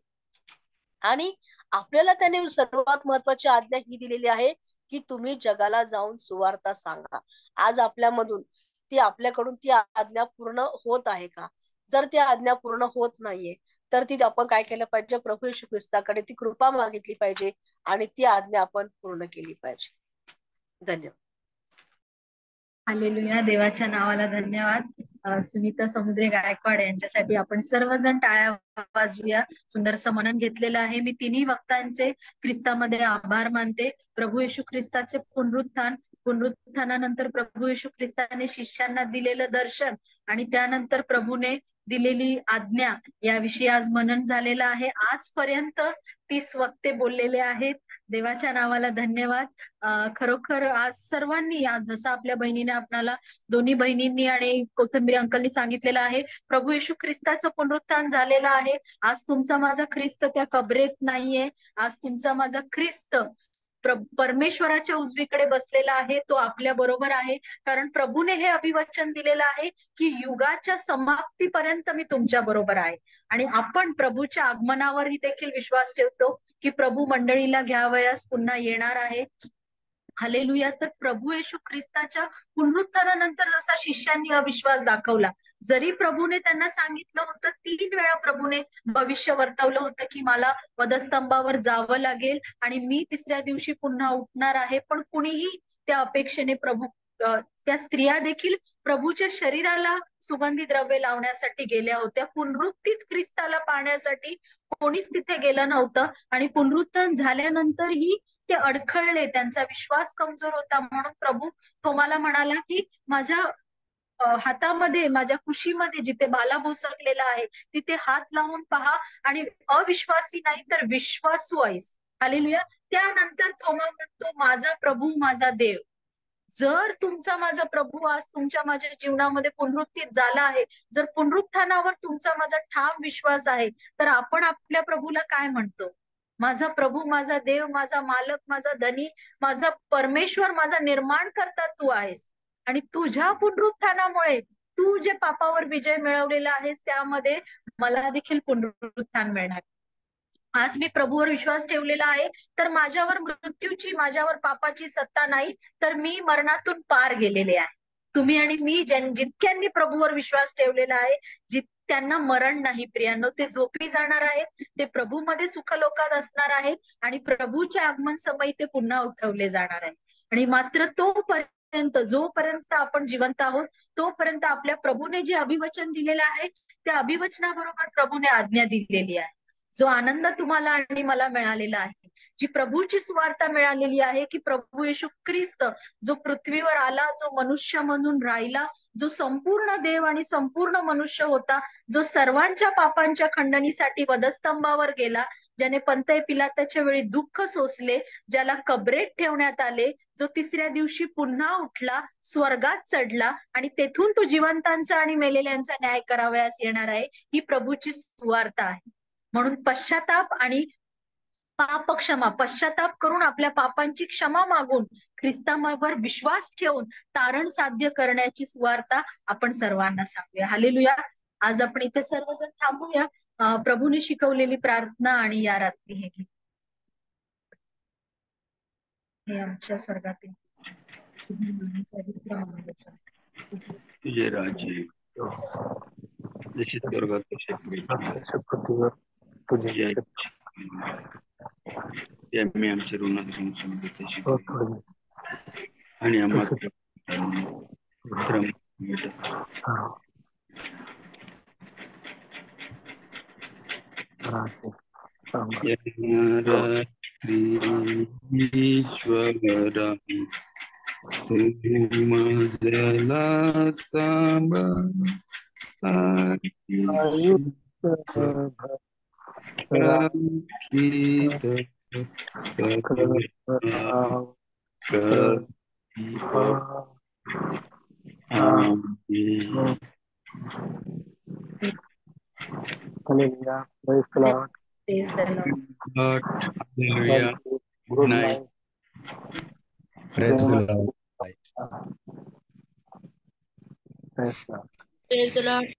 आणि आपल्याला त्याने सर्वात महत्वाची आज्ञा ही दिलेली आहे की तुम्ही जगाला जाऊन सुवार्ता सांगा. आज आपल्याकडून ती आज्ञा पूर्ण होत आहे का? जर ती आज्ञा पूर्ण होत नाहीये तर ती आपण काय केलं पाहिजे, प्रभू येशू ख्रिस्ताकडे ती कृपा मागितली पाहिजे आणि ती आज्ञा आपण पूर्ण केली पाहिजे. धन्यवाद. हालेलुया, देवाच्या नावाला धन्यवाद. सुनीता समुद्रे गायकवाड यांच्यासाठी आपण सर्वजण टाळ्या वाजवूया. सुंदरसं मनन घेतलेलं आहे. मी तिन्ही वक्तांचे ख्रिस्तामध्ये आभार मानते. प्रभू येशू ख्रिस्ताचे पुनरुत्थानानंतर प्रभू येशू ख्रिस्ताने शिष्यांना दिलेलं दर्शन आणि त्यानंतर प्रभूने दिलेली आज्ञा याविषयी आज मनन झालेलं आहे. आजपर्यंत 30 वक्ते बोललेले आहेत. देवाच्या नावाला धन्यवाद. खरोखर आज सर्वांनी, आज जसं आपल्या बहिणीने आपल्याला दोन्ही बहिणींनी आणि कोथंबीर अंकलनी सांगितलेलं आहे, प्रभू येशू ख्रिस्ताचं पुनरुत्थान झालेलं आहे. आज तुमचा माझा ख्रिस्त त्या कबरेत नाहीये. आज तुमचा माझा ख्रिस्त परमेश्वराच्या उजवीकडे बसलेला आहे, तो आपल्या बरोबर आहे. कारण प्रभूने हे अभिवचन दिलेलं आहे की युगाच्या समाप्तीपर्यंत मी तुमच्या बरोबर आहे. आणि आपण प्रभूच्या आगमनावरही देखील विश्वास ठेवतो की प्रभू मंडळीला घ्यावयास पुन्हा येणार आहे. हालेलुया. तर प्रभू येशू ख्रिस्ताच्या पुनरुत्थानानंतर जसा शिष्यांनी अविश्वास दाखवला, जरी प्रभूने त्यांना सांगितलं होतं, 3 वेळा प्रभूने भविष्य वर्तवलं होतं की मला वधस्तंभावर जावं लागेल आणि मी 3ऱ्या दिवशी पुन्हा उठणार आहे, पण कुणीही त्या अपेक्षेने त्या स्त्रिया देखील प्रभूच्या शरीराला सुगंधी द्रव्य लावण्यासाठी गेल्या होत्या. पुनरुत्थित ख्रिस्ताला पाहण्यासाठी कोणीच तिथे गेलं नव्हतं. आणि पुनरुत्थान झाल्यानंतरही ते अडखळले, त्यांचा विश्वास कमजोर होता. म्हणून प्रभू थोमाला म्हणाला की माझ्या हातामध्ये, माझ्या कुशीमध्ये जिथे बाला भोसकलेला आहे तिथे हात लावून पहा आणि अविश्वासी नाही तर विश्वासू आहेस. हालेलुया. त्यानंतर थोमा म्हणतो, माझा प्रभू माझा देव. जर तुमचा माझा प्रभू आज तुमच्या माझ्या जीवनामध्ये पुनरुत्थित झाला आहे, जर पुनरुत्थानावर तुमचा माझा ठाम विश्वास आहे, तर आपण आपल्या प्रभूला काय म्हणतो? माझा प्रभू माझा देव, माझा मालक, माझा धनी, माझा परमेश्वर, माझा निर्माण करता तू आहेस. आणि तुझ्या पुनरुत्थानामुळे तू जे पापावर विजय मिळवलेला आहेस त्यामध्ये मला देखील पुनरुत्थान मिळणार. आज मी प्रभूवर विश्वास ठेवलेला आहे तर माझ्यावर मृत्यूची, माझ्यावर पापाची सत्ता नाही, तर मी मरणातून पार गेलेले आहे. तुम्ही आणि मी जितक्यांनी प्रभूवर विश्वास ठेवलेला आहे, त्यांना मरण नाही प्रियांनो. ते झोपी जाणार आहेत, ते प्रभूमध्ये सुखलोकात असणार आहेत आणि प्रभूच्या आगमन समयी ते पुन्हा उठवले जाणार आहेत. आणि मात्र जोपर्यंत आपण जिवंत आहोत तोपर्यंत आपल्या प्रभूने जे अभिवचन दिलेलं आहे त्या अभिवचनाबरोबर प्रभूने आज्ञा दिलेली आहे. जो आनंद तुम्हाला आणि मला मिळालेला आहे, जी प्रभूची सुवार्ता मिळालेली आहे की प्रभू येशू ख्रिस्त जो पृथ्वीवर आला, जो मनुष्य म्हणून राहिला, जो संपूर्ण देव आणि संपूर्ण मनुष्य होता, जो सर्वांच्या पापांच्या खंडणीसाठी वधस्तंभावर गेला, ज्याने पंतय पिलाताच्या वेळी दुःख सोसले, ज्याला कबरेत ठेवण्यात आले, जो 3ऱ्या दिवशी पुन्हा उठला, स्वर्गात चढला आणि तेथून तो जिवंतांचा आणि मेलेल्यांचा न्याय करावयास येणार आहे, ही प्रभूची सुवार्ता आहे. म्हणून पश्चाताप आणि पश्चाताप करून आपल्या पापांची क्षमा मागून ख्रिस्तावर विश्वास ठेवून तारण साध्य करण्याची सुवार्ता आपण सर्वांना सांगूया. हालेलुया. आज आपण इथे सर्वजण थांबूया. प्रभूने शिकवलेली प्रार्थना आणि या रात्री हे आमच्या स्वर्गातील तुझे राज्य जशी स्वर्गात तशी पृथ्वीवर तुझे आम्ही आमच्या ऋणात आणि आम्हाला ईश्वरा तू माझला सांभाळ Praise the Lord. Hallelujah. Good night. Praise the Lord. Praise the Lord.